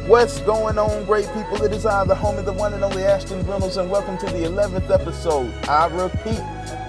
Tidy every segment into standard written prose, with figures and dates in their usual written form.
What's going on, great people? It is I, the homie, the one and only Ashton Reynolds, and welcome to the 11th episode. I repeat,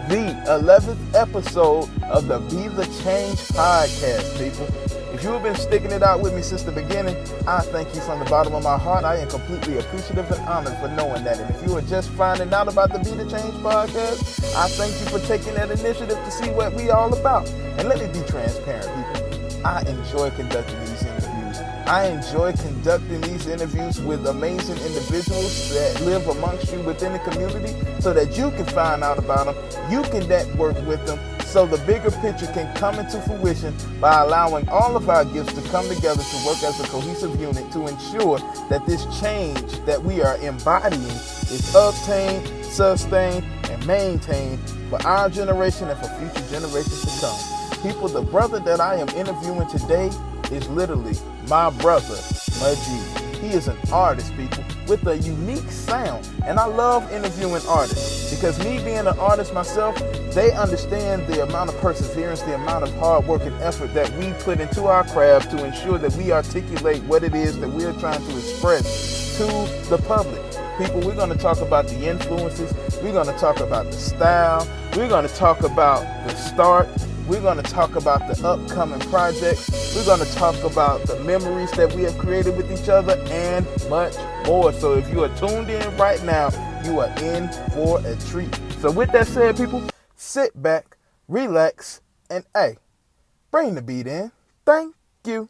the 11th episode of the Be the Change podcast, people. If you have been sticking it out with me since the beginning, I thank you from the bottom of my heart. I am completely appreciative and honored for knowing that. And if you are just finding out about the Be the Change podcast, I thank you for taking that initiative to see what we all about. And let me be transparent, people. I enjoy conducting these interviews. I enjoy conducting these interviews with amazing individuals that live amongst you within the community so that you can find out about them, you can network with them, so the bigger picture can come into fruition by allowing all of our gifts to come together to work as a cohesive unit to ensure that this change that we are embodying is obtained, sustained, and maintained for our generation and for future generations to come. People, the brother that I am interviewing today is literally my brother, Majeed. He is an artist, people, with a unique sound. And I love interviewing artists because me being an artist myself, they understand the amount of perseverance, the amount of hard work and effort that we put into our craft to ensure that we articulate what it is that we're trying to express to the public. People, we're going to talk about the influences. We're going to talk about the style. We're going to talk about the start. We're going to talk about the upcoming projects. We're going to talk about the memories that we have created with each other and much more. So if you are tuned in right now, you are in for a treat. So with that said, people, sit back, relax, and hey, bring the beat in. Thank you.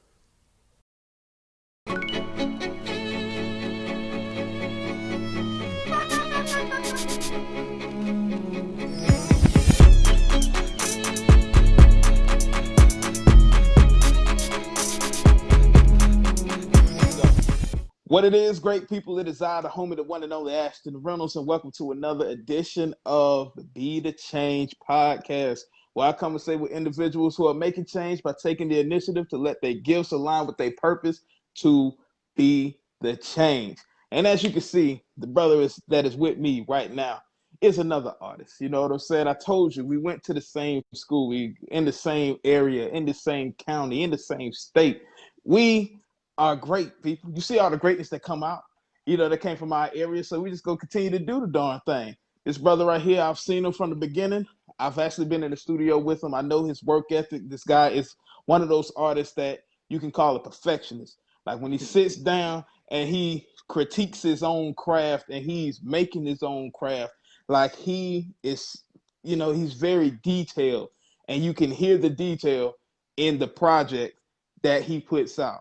What it is, great people, it is I, the homie, the one and only Ashton Reynolds, and welcome to another edition of the Be the Change podcast, where I come and say with individuals who are making change by taking the initiative to let their gifts align with their purpose to be the change. And as you can see, the brother that is with me right now is another artist. You know what I'm saying? I told you, we went to the same school, we in the same area, in the same county, in the same state. We are great people. You see all the greatness that come out, that came from our area. So we just go continue to do the darn thing. This brother right here, I've seen him from the beginning. I've actually been in the studio with him. I know his work ethic. This guy is one of those artists that you can call a perfectionist. Like when he sits down and he critiques his own craft and he's making his own craft, like he is, he's very detailed, and you can hear the detail in the project that he puts out.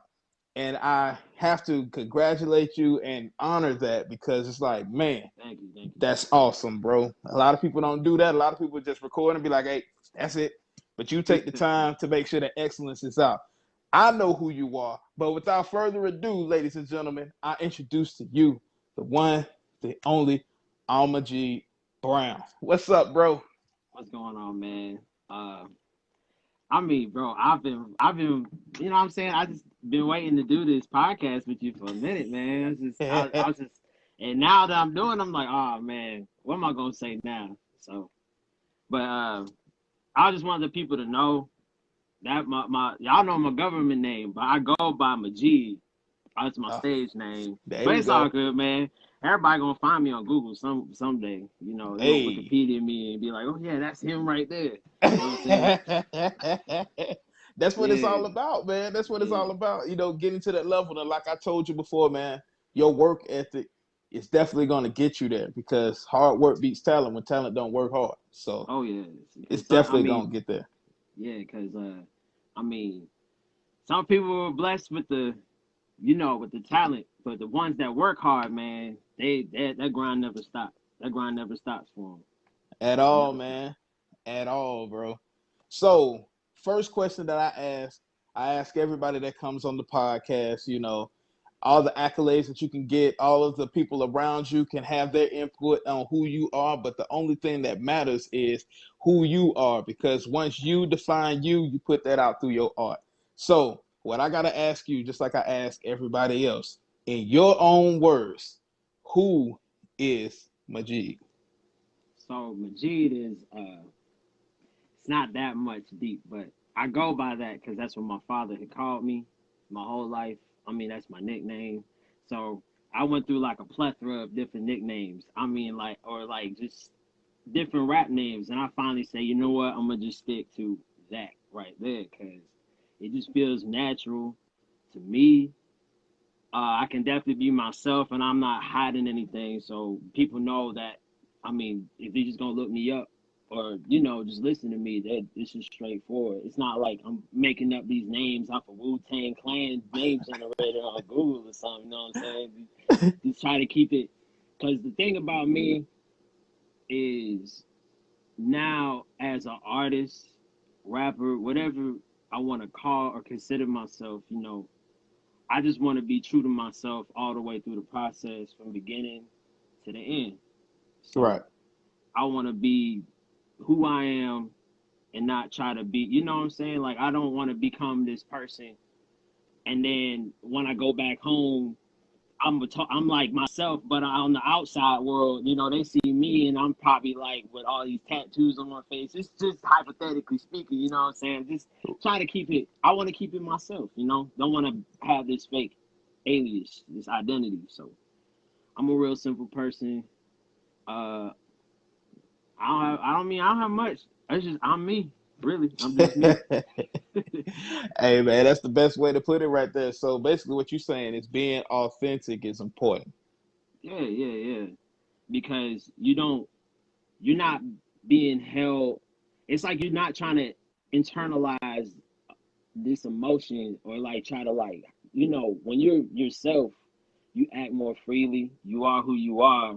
And I have to congratulate you and honor that because it's like, man, thank you. That's awesome, bro. A lot of people don't do that. A lot of people just record and be like, hey, that's it. But you take the time to make sure that excellence is out. I know who you are. But without further ado, ladies and gentlemen, I introduce to you the one, the only, Majeed Brown. What's up, bro? What's going on, man? Bro, I've been, you know what I'm saying? I just been waiting to do this podcast with you for a minute, man. I was just, and now that I'm doing, I'm like, oh man, what am I gonna say now? So, but I just wanted the people to know that my y'all know my government name, but I go by Majeed. That's my stage name. But it's all good, man. Everybody gonna find me on Google someday. They're gonna Wikipedia me and be like, oh yeah, that's him right there. You know what I'm saying? That's what it's all about, man. That's what it's all about. Getting to that level. And like I told you before, man, your work ethic is definitely gonna get you there because hard work beats talent when talent don't work hard. So it's definitely gonna get there. Yeah, because some people are blessed with the talent, but the ones that work hard, man, that grind never stops. That grind never stops for them. At all, man. At all, bro. So, first question that I ask everybody that comes on the podcast, all the accolades that you can get, all of the people around you can have their input on who you are, but the only thing that matters is who you are, because once you define you, you put that out through your art. So, what I got to ask you, just like I ask everybody else, in your own words, who is Majeed? So Majeed is, it's not that much deep, but I go by that because that's what my father had called me my whole life. That's my nickname. So I went through like a plethora of different nicknames. I mean, like, or like just different rap names. And I finally say, you know what? I'm going to just stick to that right there because it just feels natural to me. I can definitely be myself and I'm not hiding anything. So people know that, I mean, if they're just going to look me up or, just listen to me, that it's just straightforward. It's not like I'm making up these names off of Wu-Tang Clan name generator on Google or something, you know what I'm saying? Just try to keep it, because the thing about me is now as an artist, rapper, whatever I want to call or consider myself, I just want to be true to myself all the way through the process from beginning to the end. So Right. I want to be who I am and not try to be, you know what I'm saying? Like, I don't want to become this person. And then when I go back home, I'm like myself, but on the outside world, they see me and I'm probably like with all these tattoos on my face. It's just hypothetically speaking, you know what I'm saying? Just try to keep it, I want to keep it myself, don't want to have this fake alias, this identity. So I'm a real simple person. Uh, I don't have much. It's just, I'm me, really. I'm just me. Hey man, that's the best way to put it right there. So basically what you're saying is being authentic is important. Yeah, yeah, yeah. Because you're not being held. It's like you're not trying to internalize this emotion or like try to like, when you're yourself, you act more freely. You are who you are.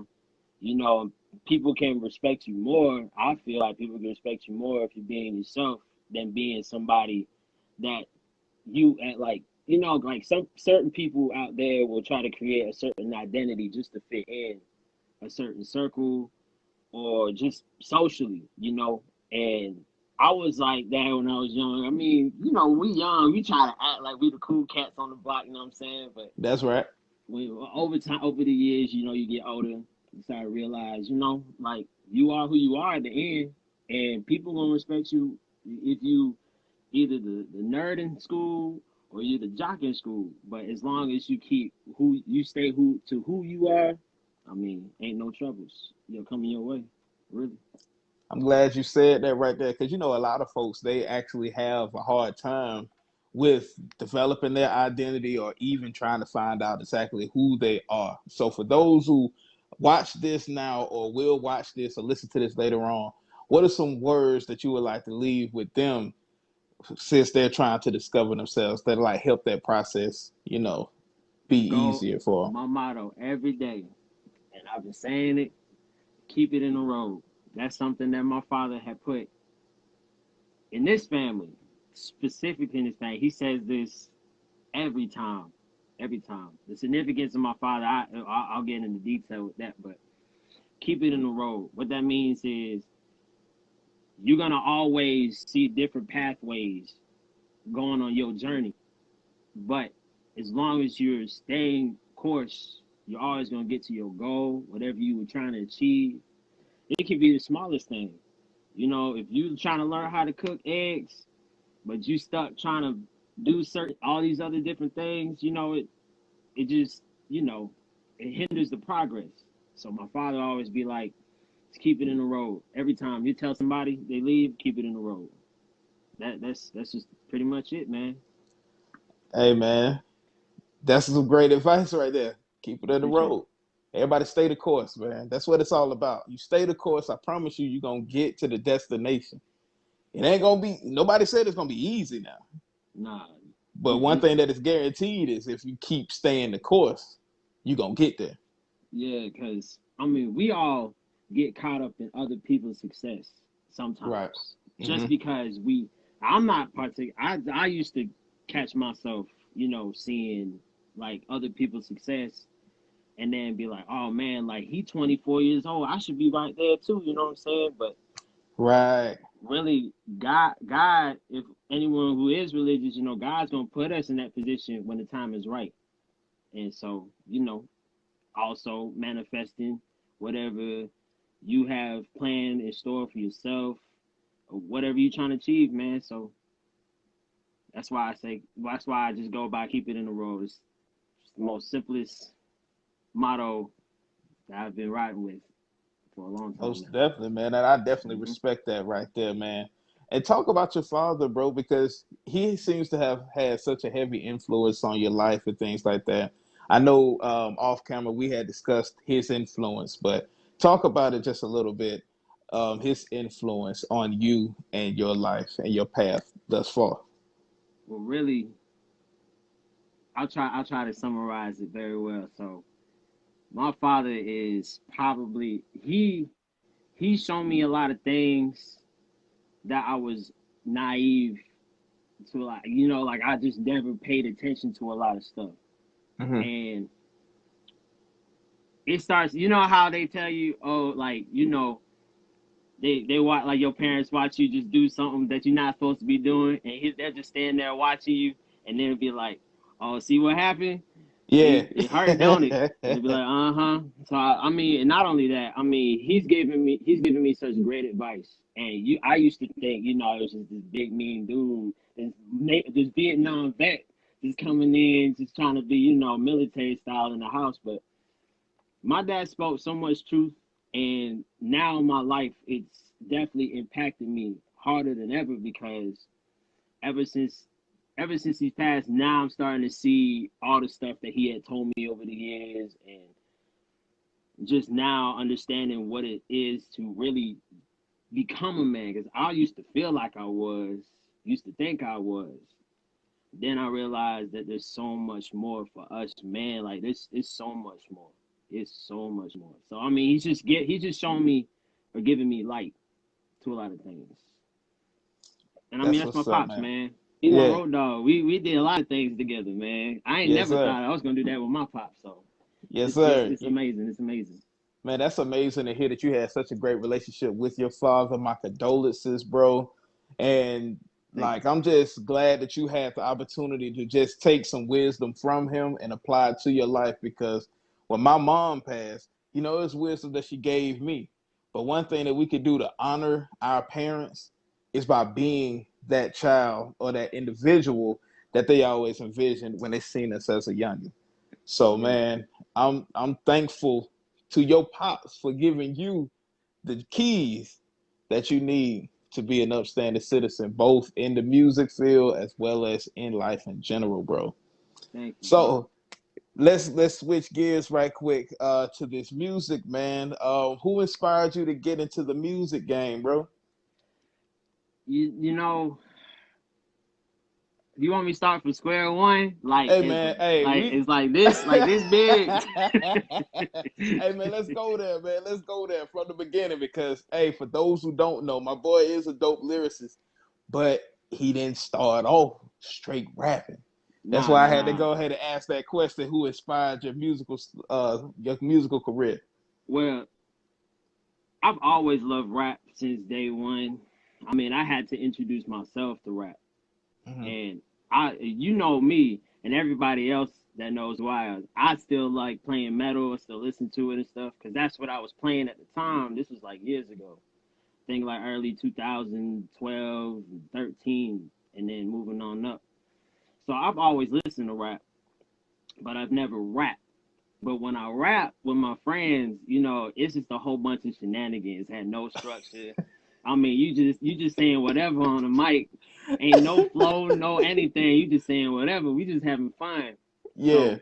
You know, people can respect you more. I feel like people can respect you more if you're being yourself than being somebody that you at like, like some certain people out there will try to create a certain identity just to fit in a certain circle or just socially, and I was like that when I was young. I mean, we young, we try to act like we the cool cats on the block, you know what I'm saying? But That's right. when over time, over the years, you get older, you start to realize, like you are who you are at the end, and people gonna respect you if you either the nerd in school or you're the jock in school. But as long as you keep who you stay who you are, I mean, ain't no troubles, coming your way, really. I'm glad you said that right there because a lot of folks they actually have a hard time with developing their identity or even trying to find out exactly who they are. So for those who watch this now or will watch this or listen to this later on, what are some words that you would like to leave with them since they're trying to discover themselves that like help that process, be Go, easier for my motto every day, and I've been saying it, keep it in the road. That's something that my father had put in this family, specifically in this family. He says this every time, every time. The significance of my father, I'll get into detail with that, but keep it in the road. What that means is you're gonna always see different pathways going on your journey, but as long as you're staying course, you're always gonna get to your goal, whatever you were trying to achieve. It can be the smallest thing. If you're trying to learn how to cook eggs, but you stuck trying to do certain all these other different things, it just, it hinders the progress. So my father always be like, keep it in the road. Every time you tell somebody they leave, keep it in the road. That's just pretty much it, man. hey man, that's some great advice right there. Keep it in the Appreciate it. road. Everybody stay the course, man. That's what it's all about. You stay the course. I promise you, you're gonna get to the destination. It ain't gonna be. Nobody said it's gonna be easy now. Nah, But one you thing that is guaranteed is if you keep staying the course, you're gonna get there. yeah, because I mean, we all get caught up in other people's success Right. sometimes, Hmm. just because I'm not particular. I used to catch myself, seeing like other people's success, and then be like, oh man, like he 24 years old, I should be right there too. You know what I'm saying? But Right. really, God, if anyone who is religious, God's gonna put us in that position when the time is right. And so, also manifesting whatever you have planned in store for yourself or whatever you're trying to achieve, man. So that's why I just go by keep it in the road. It's the most simplest motto that I've been riding with for a long time Most now. definitely, man. And I definitely Hmm. respect that right there, man. And talk about your father, bro, because he seems to have had such a heavy influence on your life and things like that. I know off camera we had discussed his influence, but talk about it just a little bit. His influence on you and your life and your path thus far. Well, really, I'll try to summarize it very well. So my father is probably he shown me a lot of things that I was naive to, like, like I just never paid attention to a lot of stuff. Hmm. And it starts, how they tell you, oh, like, they watch, like, your parents watch you just do something that you're not supposed to be doing, and they're just standing there watching you, and then it'll be like, oh, see what happened? Yeah. See, it hurt, don't it? And it'll be like, uh-huh. So I mean, and not only that, I mean, he's giving me such great advice. And I used to think, it was just this big mean dude, this Vietnam vet, just coming in, just trying to be, military style in the house. But my dad spoke so much truth, and now in my life, it's definitely impacted me harder than ever, because ever since ever since he's passed, now I'm starting to see all the stuff that he had told me over the years, and just now understanding what it is to really become a man. Because I used to feel like I was, used to think I was. Then I realized that there's so much more for us, man. Like this, it's so much more. It's so much more. So I mean, he's just showing me or giving me light to a lot of things. And I mean, That's that's my what's up, pops, man. man. He my Yeah. road dog. We did a lot of things together, man. I ain't Yes, never sir. thought I was gonna do that with my pops. So Yes, it's sir. it's amazing. It's amazing. Man, that's amazing to hear that you had such a great relationship with your father. My condolences, bro. And Thank you. like, I'm just glad that you had the opportunity to just take some wisdom from him and apply it to your life. Because when my mom passed, it's wisdom that she gave me. But one thing that we could do to honor our parents is by being that child or that individual that they always envisioned when they seen us as a youngin'. So, Yeah. man, I'm thankful to your pops for giving you the keys that you need to be an upstanding citizen, both in the music field as well as in life in general, bro. Thank you, bro. So let's switch gears right quick to this music, man. Who inspired you to get into the music game, bro? You know, you want me to start from square one? Like Hey it's man, hey, like we it's like this big. Hey man, let's go there, man. Let's go there from the beginning because hey, for those who don't know, my boy is a dope lyricist, but he didn't start off straight rapping. That's Nah, why I nah, had to nah. go ahead and ask that question: Who inspired your musical career? Well, I've always loved rap since day one. I mean, I had to introduce myself to rap. Hmm. And you know me and everybody else that knows why I still like playing metal. I still listen to it and stuff because that's what I was playing at the time. This was like years ago. I think like early 2012, 13, and then moving on up. So I've always listened to rap, but I've never rapped. But when I rap with my friends, it's just a whole bunch of shenanigans. Had no structure. I mean, you just saying whatever on the mic. Ain't no flow, no anything. You just saying whatever. We just having fun. Yeah, So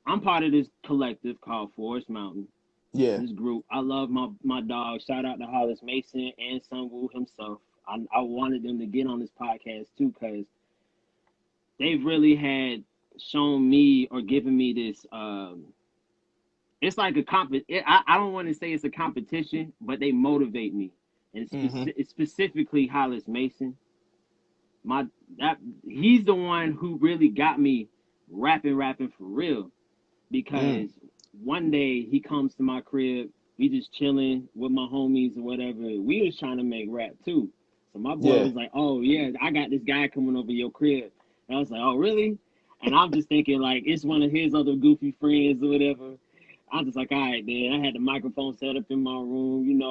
I'm part of this collective called Forest Mountain. yeah, This group. I love my dog. Shout out to Hollis Mason and Sunwoo himself. I wanted them to get on this podcast too because they've really had shown me or given me this it's like a I don't want to say it's a competition, but they motivate me. And hmm, it's specifically Hollis Mason. My that He's the one who really got me rapping for real. mm, Because one day he comes to my crib, we just chilling with my homies or whatever. We was trying to make rap too. So my boy yeah, was like, "Oh yeah, I got this guy coming over your crib." And I was like, "Oh really?" And I'm just thinking like it's one of his other goofy friends or whatever. I'm just like, all right, man. I had the microphone set up in my room.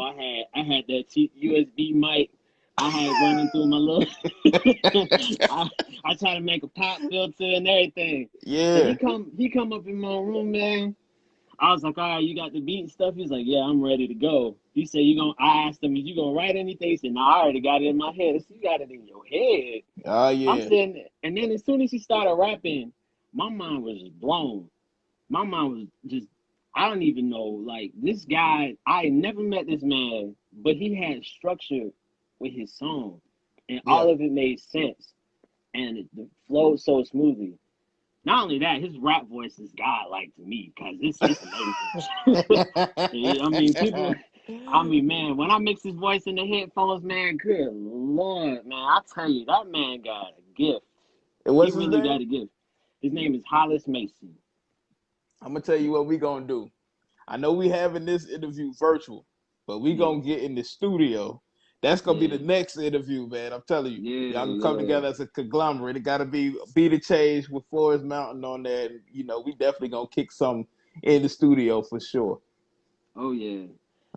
I had that cheap USB mic. I had running through my little. I I try to make a pop filter and everything. So he yeah, come up in my room, man. I was like, all right, you got the beat and stuff? He's like, yeah, I'm ready to go. He said, I asked him, is you gonna write anything? He said, no, I already got it in my head. I said, you got it in your head. Oh I'm yeah. sitting there, and then as soon as he started rapping, my mind was just blown. My mind was just, I don't even know. Like, this guy, I never met this man, but he had structure with his song, and Yeah. all of it made sense, and it flowed so smoothly. Not only that, his rap voice is godlike to me because it's amazing. I mean, people. I mean, man, when I mix his voice in the headphones, man, good lord, man, I tell you, that man got a gift. And He what's his really name? got a gift. His name is Hollis Mason. I'm gonna tell you what we gonna do. I know we having this interview virtual, but we Yeah, gonna get in the studio. That's gonna be the yeah, next interview, man. I'm telling you, y'all yeah, can come yeah. together as a conglomerate. It gotta be the change with Forest Mountain on there. And, we definitely gonna kick some in the studio for sure. Oh yeah.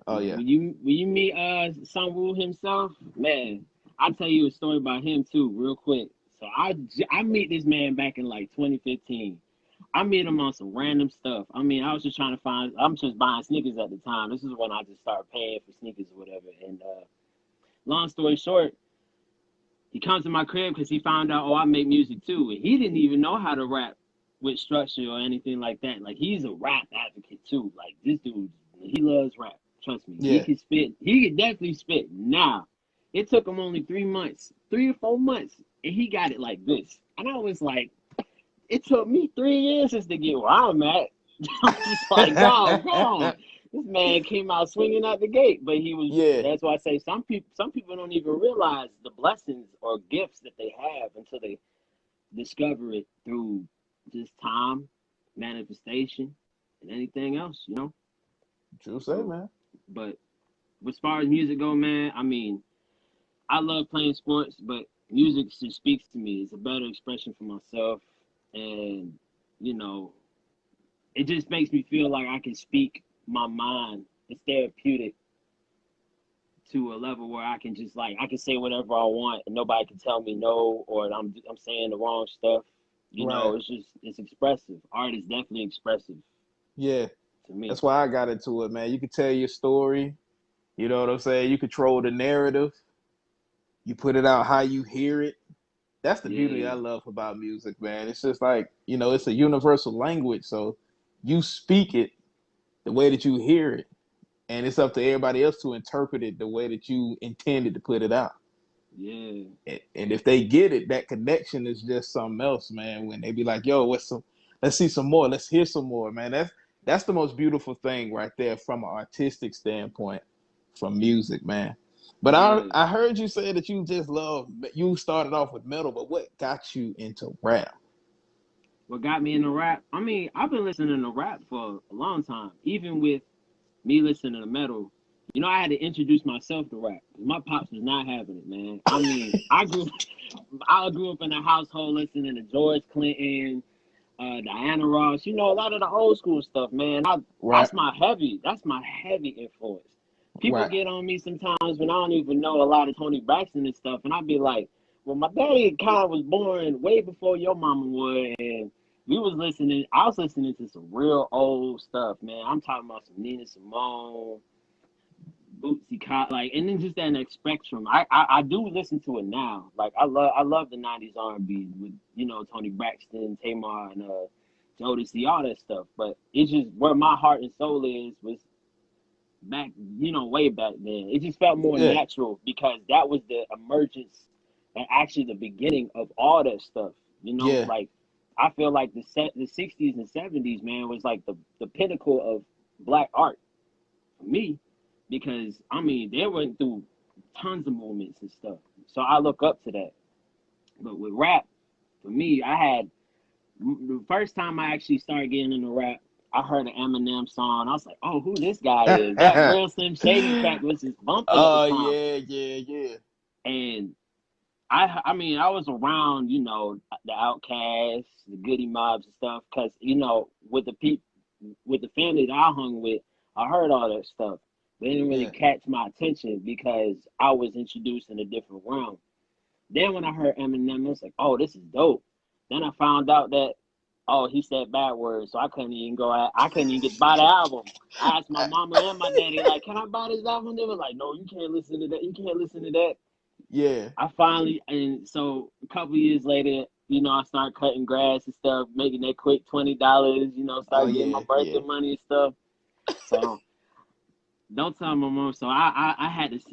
Oh yeah. When you meet Sunwoo himself, man, I'll tell you a story about him too, real quick. So I meet this man back in like 2015. I met him on some random stuff. I mean, I was just trying to find. I'm just buying sneakers at the time. This is when I just started paying for sneakers or whatever. And long story short, he comes to my crib because he found out, oh, I make music too, and he didn't even know how to rap with structure or anything like that. Like, he's a rap advocate too. Like, this dude, he loves rap. Trust me, he Yeah. can spit. He can definitely spit. Now, it took him only 3 months, 3 or 4 months, and he got it like this. And I was like, it took me 3 years just to get where I'm at. I'm just like, dog, gone. This man came out swinging out the gate, but he was. Yeah. That's why I say some people don't even realize the blessings or gifts that they have until they discover it through just time, manifestation, and anything else. True say, So, man. but as far as music go, man, I mean, I love playing sports, but music just speaks to me. It's a better expression for myself, and you know, it just makes me feel like I can speak my mind. It's therapeutic to a level where I can just like I can say whatever I want and nobody can tell me no or I'm saying the wrong stuff. Right. It's expressive. Art is definitely expressive Yeah. to me. That's why I got into it, man. You can tell your story. You know what I'm saying? You control the narrative. You put it out how you hear it. That's the beauty Yeah, I love about music, man. It's just like, it's a universal language. So you speak it the way that you hear it. And it's up to everybody else to interpret it the way that you intended to put it out. yeah, And if they get it, that connection is just something else, man. When they be like, yo, let's see some more. Let's hear some more, man. That's the most beautiful thing right there from an artistic standpoint from music, man. But I yeah. I heard you say that you started off with metal, but what got you into rap? What got me into rap? I mean, I've been listening to rap for a long time. Even with me listening to metal, I had to introduce myself to rap. My pops was not having it, man. I mean, I grew up in a household listening to George Clinton, Diana Ross, a lot of the old school stuff, man. Right, That's my heavy influence. People right. get on me sometimes when I don't even know a lot of Tony Braxton and stuff, and I'd be like, well, my daddy kind of was born way before your mama was, and I was listening to some real old stuff, man. I'm talking about some Nina Simone, Bootsy Collins, like, and then just that next spectrum. I do listen to it now. Like, I love the '90s R&B with Tony Braxton, Tamar, and Jodeci, all that stuff. But it's just where my heart and soul was back, way back then. It just felt more Yeah, natural because that was the emergence and actually the beginning of all that stuff. yeah, Like, I feel like the '60s and '70s, man, was like the pinnacle of black art for me because I mean they went through tons of moments and stuff. So I look up to that. But with rap, for me, I had the first time I actually started getting into rap. I heard an Eminem song. I was like, "Oh, who this guy is?" That yeah. Real Slim Shady track was just bumping at the Oh time, yeah, yeah, yeah. and I mean, I was around, the Outcasts, the Goody Mobs and stuff, because with the family that I hung with, I heard all that stuff. But it didn't really Yeah. catch my attention because I was introduced in a different realm. Then when I heard Eminem, I was like, oh, this is dope. Then I found out that oh, he said bad words, so I couldn't even go out. I couldn't even get to buy the album. I asked my mama and my daddy, like, can I buy this album? They were like, no, you can't listen to that. You can't listen to that. Yeah. I finally, and so a couple years later, you know, I started cutting grass and stuff, making that quick $20, you know, Oh started getting my yeah, birthday yeah. money and stuff. So don't tell my mom. So I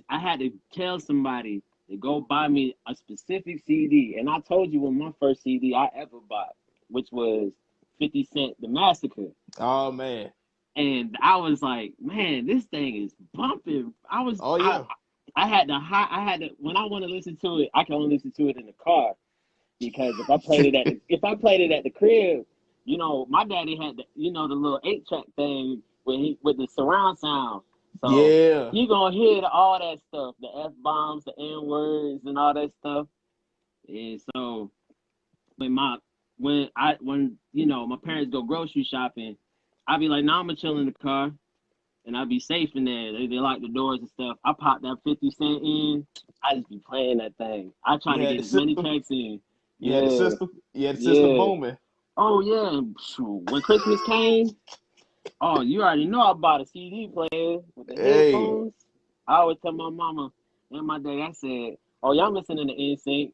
had to tell somebody to go buy me a specific CD. And I told you when my first CD I ever bought, which was 50 Cent The Massacre. Oh man. And I was like, man, this thing is bumping. Oh yeah. I had to when I want to listen to it, I can only listen to it in the car because if I played it at the crib, you know, my daddy had the you know the little 8-track thing with the surround sound. So Yeah. you gonna hear all that stuff, the F bombs, the N words, and all that stuff. And so when you know my parents go grocery shopping, I'd be like, nah, I'm gonna chill in the car and I'd be safe in there. They lock the doors and stuff. I pop that 50 Cent in. I just be playing that thing. I try You to had get the as many system. tracks in. You had the Yeah, system. You had the system yeah. booming. Oh yeah. When Christmas came, oh you already know I bought a CD player with the Hey. headphones. I always tell my mama and my dad, I said, oh y'all listening to NSYNC,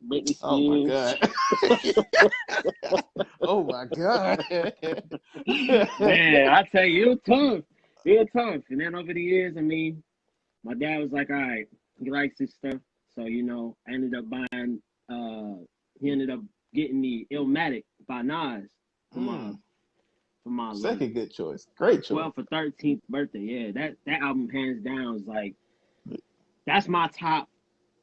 Britney Oh my Spears. God. Oh my God. Man, I tell you, it was tough. It was tough. And then over the years, I mean, my dad was like, all right, he likes this stuff. So, you know, I ended up buying, he ended up getting me Illmatic by Nas for my, Mm, for my like second good choice. Great choice. 12th or 13th birthday. Yeah, that album hands down is like, that's my top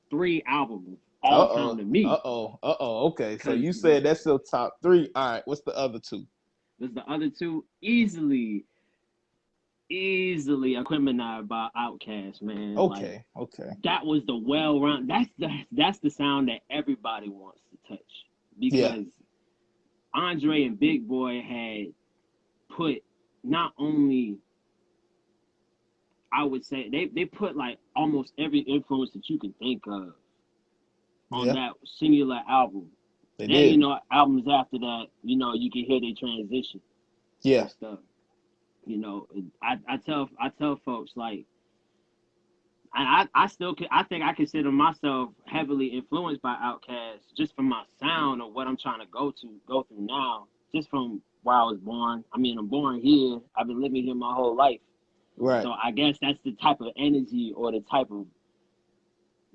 3 albums all time Uh-oh. to me. Uh-oh. Uh-oh. Okay. So Cause you said that's your top three. All right. What's the other two? there's the other two easily Aquemini by Outkast, man. Like Okay. Okay. that was the well round. That's the sound that everybody wants to touch Yeah. because Andre and Big Boy had put not only I would say they put like almost every influence that you can think of on Yeah. that singular album. They Then you did. know albums after that, you know you can hear their transition Yeah. and stuff. You know, I tell folks like I still I think I consider myself heavily influenced by Outkast just from my sound of what I'm trying to go through now, just from where I was born. I mean, I'm born here. I've been living here my whole life. Right. So I guess that's the type of energy or the type of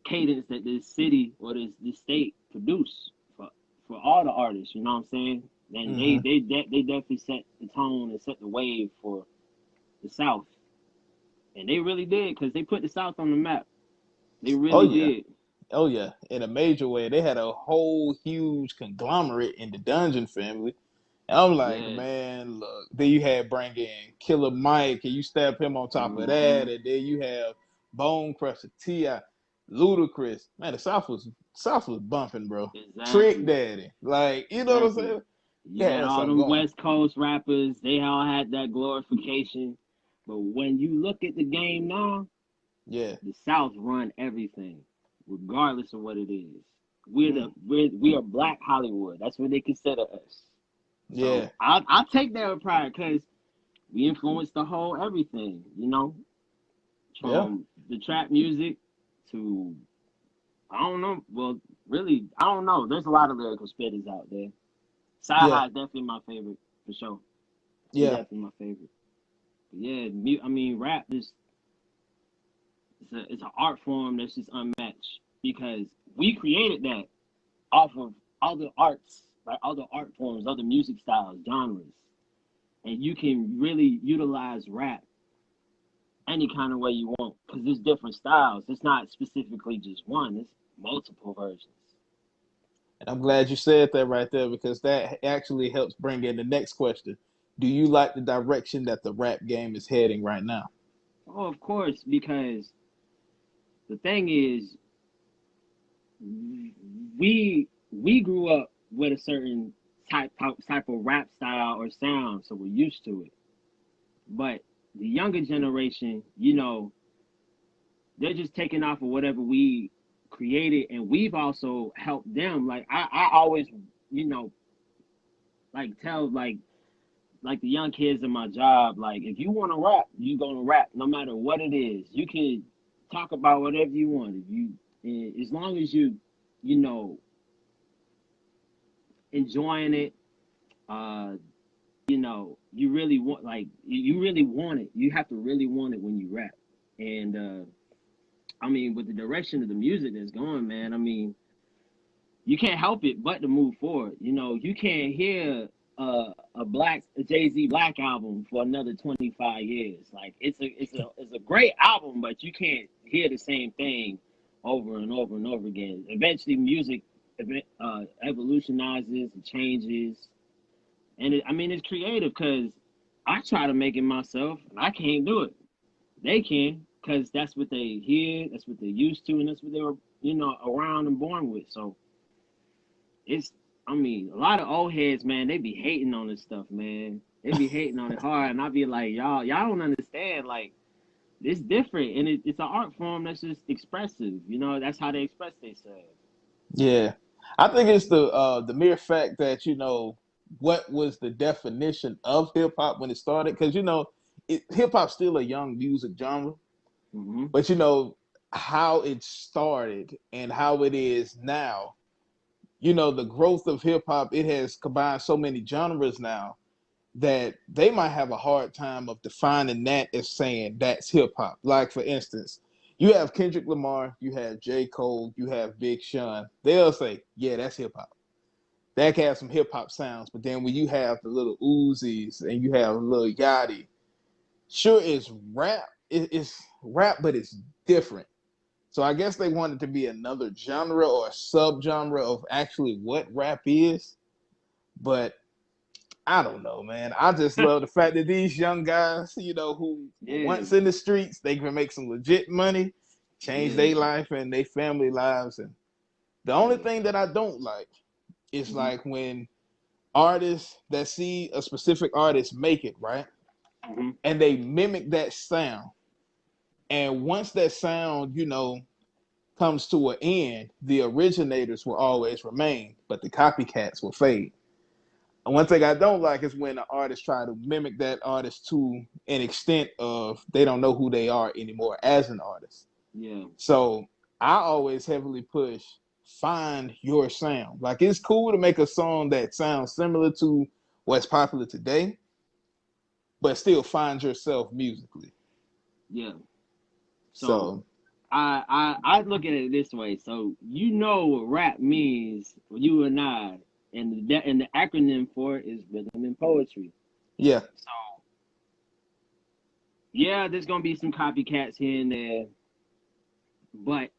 cadence that this city or this state produce for all the artists. You know what I'm saying? And Mm-hmm. they definitely set the tone and set the wave for the South. And they really did because they put the South on the map. They Oh really yeah. did. Oh yeah. In a major way. They had a whole huge conglomerate in the Dungeon family. And I'm like, Yeah. man, look. Then you had bring in Killer Mike, and you stab him on top of Mm-hmm. that, and then you have Bone Crusher, T.I., Ludacris. Man, the South was bumping, bro. Trick Exactly. Daddy, like you know what I'm Exactly. saying? You Yeah, had had all something them going. West Coast rappers. They all had that glorification. But when you look at the game now, Yeah. the South run everything, regardless of what it is. Mm. We are Black Hollywood. That's what they consider us. Yeah. So I take that with pride because we influenced the whole everything. You know, Yeah. from the trap music to I don't know. Well, really, I don't know. There's a lot of lyrical spitters out there. Sci Yeah. High is definitely my favorite for sure. He's Yeah. definitely my favorite. But yeah, I mean, rap is it's an art form that's just unmatched because we created that off of other arts, like other art forms, other music styles, genres, and you can really utilize rap any kind of way you want because there's different styles. It's not specifically just one. It's multiple versions. And I'm glad you said that right there because that actually helps bring in the next question. Do you like the direction that the rap game is heading right now? Oh, of course, because the thing is, we grew up with a certain type of rap style or sound, so we're used to it. But the younger generation, you know, they're just taking off of whatever we created, and we've also helped them. Like I always, you know, tell like the young kids in my job, like if you want to rap, you gonna rap no matter what it is. You can talk about whatever you want. If you, as long as you know, enjoying it, uh, you really want you really want it. You have to really want it when you rap. And I mean, with the direction of the music that's going, man, I mean, you can't help it but to move forward. You can't hear a Jay-Z Black album for another 25 years. Like it's a great album, but you can't hear the same thing over and over and over again. Eventually, music evolutionizes and changes, and I mean it's creative because I try to make it myself, and I can't do it. They can because that's what they hear, that's what they're used to, and that's what they were around and born with. So I mean, a lot of old heads, man, they be hating on this stuff, man. They be hating on it hard, and I be like, y'all don't understand. Like, it's different, and it's an art form that's just expressive. That's how they express themselves. Yeah, I think it's the mere fact that what was the definition of hip hop when it started, because hip hop's still a young music genre, Mm-hmm. but how it started and how it is now. The growth of hip hop, it has combined so many genres now that they might have a hard time of defining that as saying that's hip hop. Like, for instance, you have Kendrick Lamar, you have J. Cole, you have Big Sean. They'll say, yeah, that's hip hop. That can have some hip hop sounds. But then when you have the little Uzis and you have Lil Yachty, sure, it's rap. It's rap, but it's different. So I guess they wanted to be another genre or a subgenre of actually what rap is. But I don't know, man. I just love the fact that these young guys, who once in the streets, they can make some legit money, change their life and their family lives. And the only thing that I don't like is like when artists that see a specific artist make it, right? Mm-hmm. And they mimic that sound. And once that sound, comes to an end, the originators will always remain, but the copycats will fade. And one thing I don't like is when an artist try to mimic that artist to an extent of they don't know who they are anymore as an artist. Yeah. So I always heavily push find your sound. Like, it's cool to make a song that sounds similar to what's popular today, but still find yourself musically. Yeah. So I look at it this way. So what rap means for you and I, and the acronym for it is rhythm and poetry. yeah. So yeah, there's gonna be some copycats here and there, but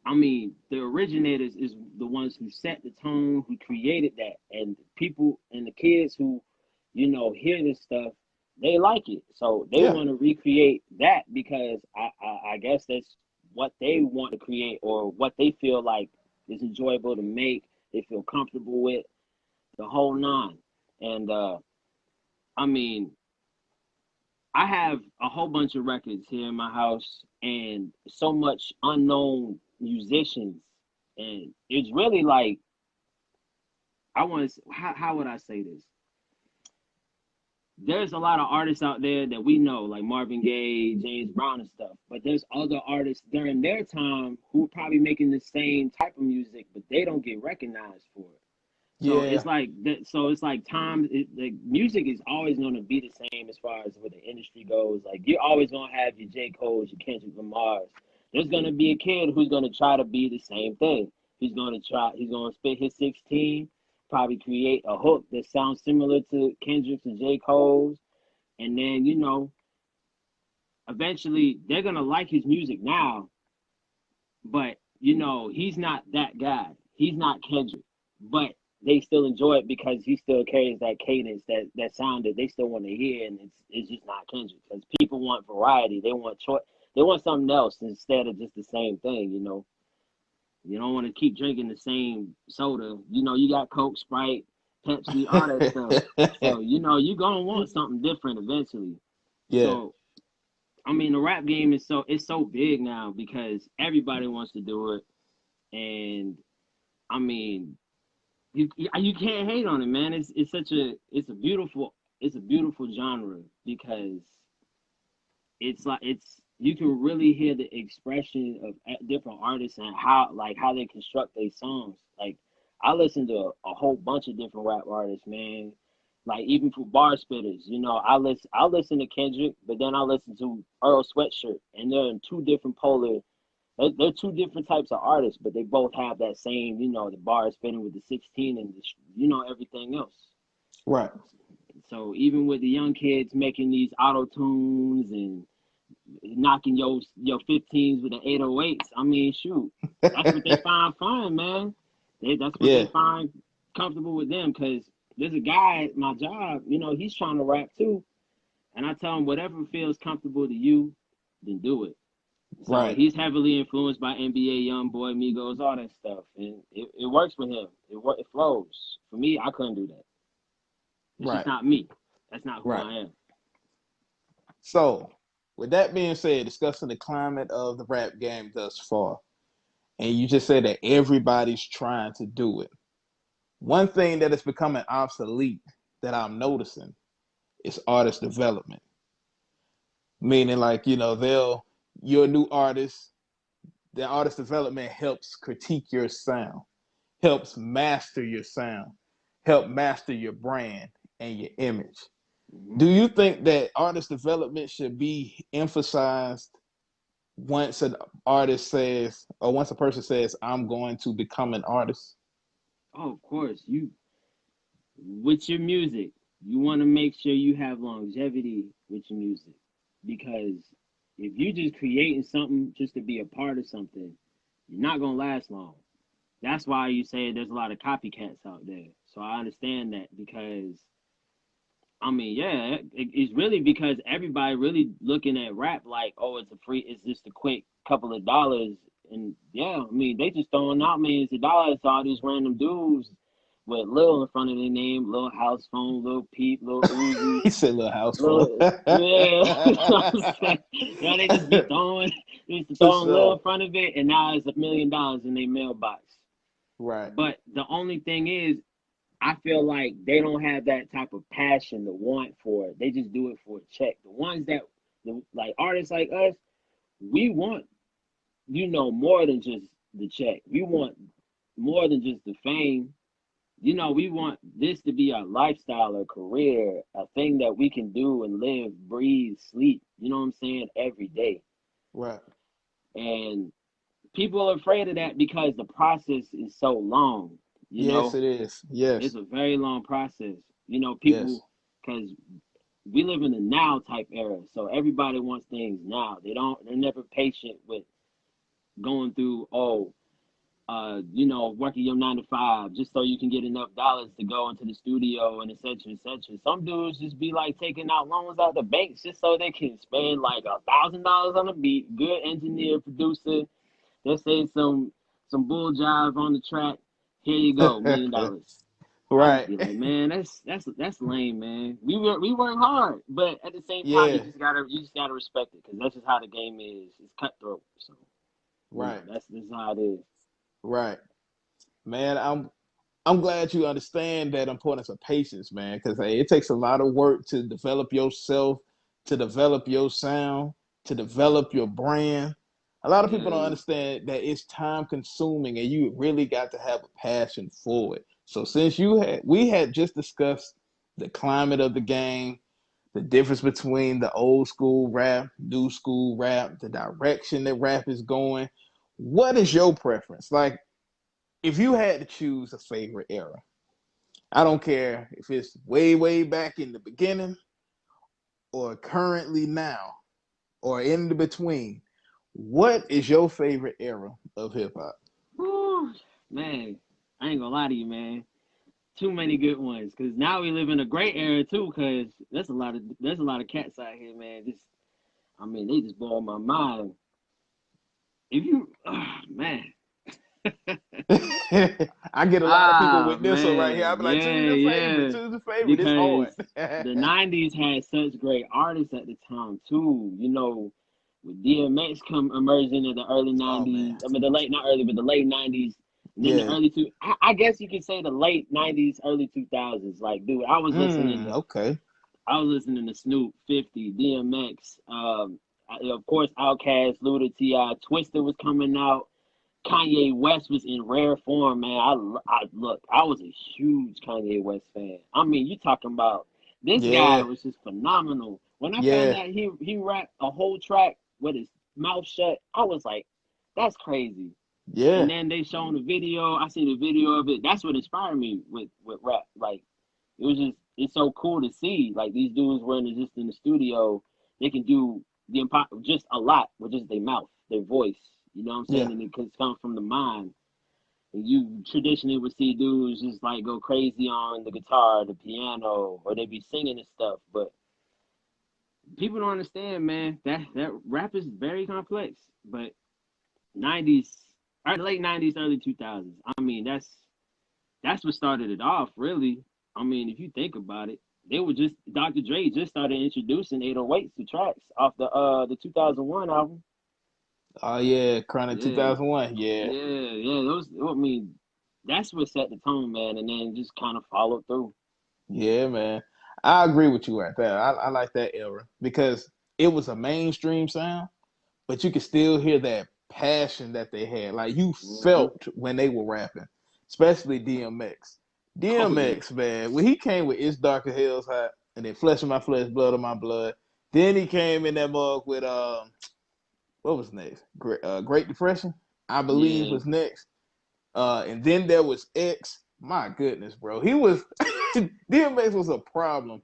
I mean the originators is the ones who set the tone, who created that, and the people and the kids who hear this stuff, they like it, so they want to recreate that because I guess that's what they want to create or what they feel like is enjoyable to make. They feel comfortable with the whole nine. And I mean, I have a whole bunch of records here in my house and so much unknown musicians, and it's really like I want to. How would I say this? There's a lot of artists out there that we know, like Marvin Gaye, James Brown and stuff. But there's other artists during their time who are probably making the same type of music, but they don't get recognized for it. So it's like that. So it's like time. Like music is always going to be the same as far as where the industry goes. Like you're always going to have your J. Cole's, your Kendrick Lamar's. There's going to be a kid who's going to try to be the same thing. He's going to spit his 16. Probably create a hook that sounds similar to Kendrick's and J. Cole's, and then eventually they're gonna like his music now, but he's not that guy. He's not Kendrick, but they still enjoy it because he still carries that cadence, that sound that they still want to hear, and it's just not Kendrick because people want variety. They want choice. They want something else instead of just the same thing. You don't want to keep drinking the same soda. You got Coke, Sprite, Pepsi, all that stuff. So, you're going to want something different eventually. Yeah. So, I mean, the rap game is so big now because everybody wants to do it. And, I mean, you can't hate on it, man. It's a beautiful genre because it's you can really hear the expression of different artists and how they construct their songs. Like I listen to a whole bunch of different rap artists, man. Like even for bar spitters, I listen to Kendrick, but then I listen to Earl Sweatshirt, and they're in two different polar. They're two different types of artists, but they both have that same, the bar spinning with the 16 and everything else. Right. So even with the young kids making these auto tunes and knocking your 15s with the 808s. I mean, shoot, that's what they find fun, man. That's what they find comfortable with them. Because there's a guy at my job, he's trying to rap too, and I tell him whatever feels comfortable to you, then do it. So Right. he's heavily influenced by NBA, YoungBoy, Migos, all that stuff, and it works for him. It flows. For me, I couldn't do that. It's just not me. That's not who I am. So, with that being said, discussing the climate of the rap game thus far, and you just said that everybody's trying to do it. One thing that is becoming obsolete that I'm noticing is artist development. Meaning, like, you're a new artist, the artist development helps critique your sound, helps master your sound, help master your brand and your image. Do you think that artist development should be emphasized once an artist says, or once a person says, I'm going to become an artist? Oh, of course. With your music, you want to make sure you have longevity with your music. Because if you're just creating something just to be a part of something, you're not going to last long. That's why you say there's a lot of copycats out there. So I understand that because, it's really because everybody really looking at rap like, oh, it's just a quick couple of dollars. And they just throwing out millions of dollars to all these random dudes with Lil in front of their name, Lil House Phone, Lil Peep, Lil Uzi. He said Lil House Phone. They just be throwing Lil in front of it, and now it's $1 million in their mailbox. Right. But the only thing is, I feel like they don't have that type of passion, the want for it. They just do it for a check. The ones that, like artists like us, we want, more than just the check. We want more than just the fame. We want this to be our lifestyle, a career, a thing that we can do and live, breathe, sleep, you know what I'm saying, every day. Right. And people are afraid of that because the process is so long. Yes, it is. Yes. It's a very long process. People, because we live in a now type era. So everybody wants things now. They're never patient with going through, working your 9 to 5 just so you can get enough dollars to go into the studio and et cetera, et cetera. Some dudes just be like taking out loans out the banks just so they can spend like $1,000 on a beat, good engineer, producer. They'll say some bull jive on the track. Here you go, $1 million. Right. Be like, man, that's lame, man. We work hard, but at the same time, you just gotta respect it because that's just how the game is. It's cutthroat. So, right. That's how it is. Right, man. I'm glad you understand that importance of patience, man. Because it takes a lot of work to develop yourself, to develop your sound, to develop your brand. A lot of people don't understand that it's time consuming and you really got to have a passion for it. So since we had just discussed the climate of the game, the difference between the old school rap, new school rap, the direction that rap is going, what is your preference? Like, if you had to choose a favorite era, I don't care if it's way, way back in the beginning or currently now or in the between, what is your favorite era of hip hop? Man, I ain't gonna lie to you, man. Too many good ones. Cause now we live in a great era too. Cause there's a lot of cats out here, man. They just blow my mind. If you, man. I get a lot of people with this one right here. I'll be like, choose your favorite. Because it's hard. The 90s had such great artists at the time too. With DMX emerging in the early 90s. The late 90s. And then the Yeah. early I guess you could say the late '90s, early 2000s. Like, dude, Okay. I was listening to Snoop, 50, DMX, of course, Outkast, Luda, T.I., Twister was coming out. Kanye West was in rare form, man. I was a huge Kanye West fan. I mean, you talking about this guy Yeah. was just phenomenal. When I found Yeah. out he rapped a whole track with his mouth shut, I was like, that's crazy. Yeah. And then they showing the video. I seen the video of it. That's what inspired me with rap. Like, it's so cool to see. Like, these dudes were just in the studio. They can do just a lot with just their mouth, their voice. You know what I'm Yeah. saying? And it comes from the mind. And you traditionally would see dudes just like go crazy on the guitar, the piano, or they be singing and stuff. But people don't understand, man. That rap is very complex. But '90s, late '90s, early 2000s. I mean, that's what started it off, really. I mean, if you think about it, they were just Dr. Dre just started introducing 808s to tracks off the 2001 album. Oh yeah, Chronic Yeah, 2001. Yeah. yeah. Those, I mean, that's what set the tone, man, and then just kind of followed through. Yeah, man. I agree with you right there. I like that era because it was a mainstream sound, but you could still hear that passion that they had. Like you Hmm. felt when they were rapping, especially DMX. Oh yeah, DMX, man, when he came with It's Dark as Hell's Hot and then Flesh of My Flesh, Blood of My Blood, then he came in that mug with what was next? Great Depression, I believe yeah, was next. And then there was X. My goodness, bro. He was DMX was a problem.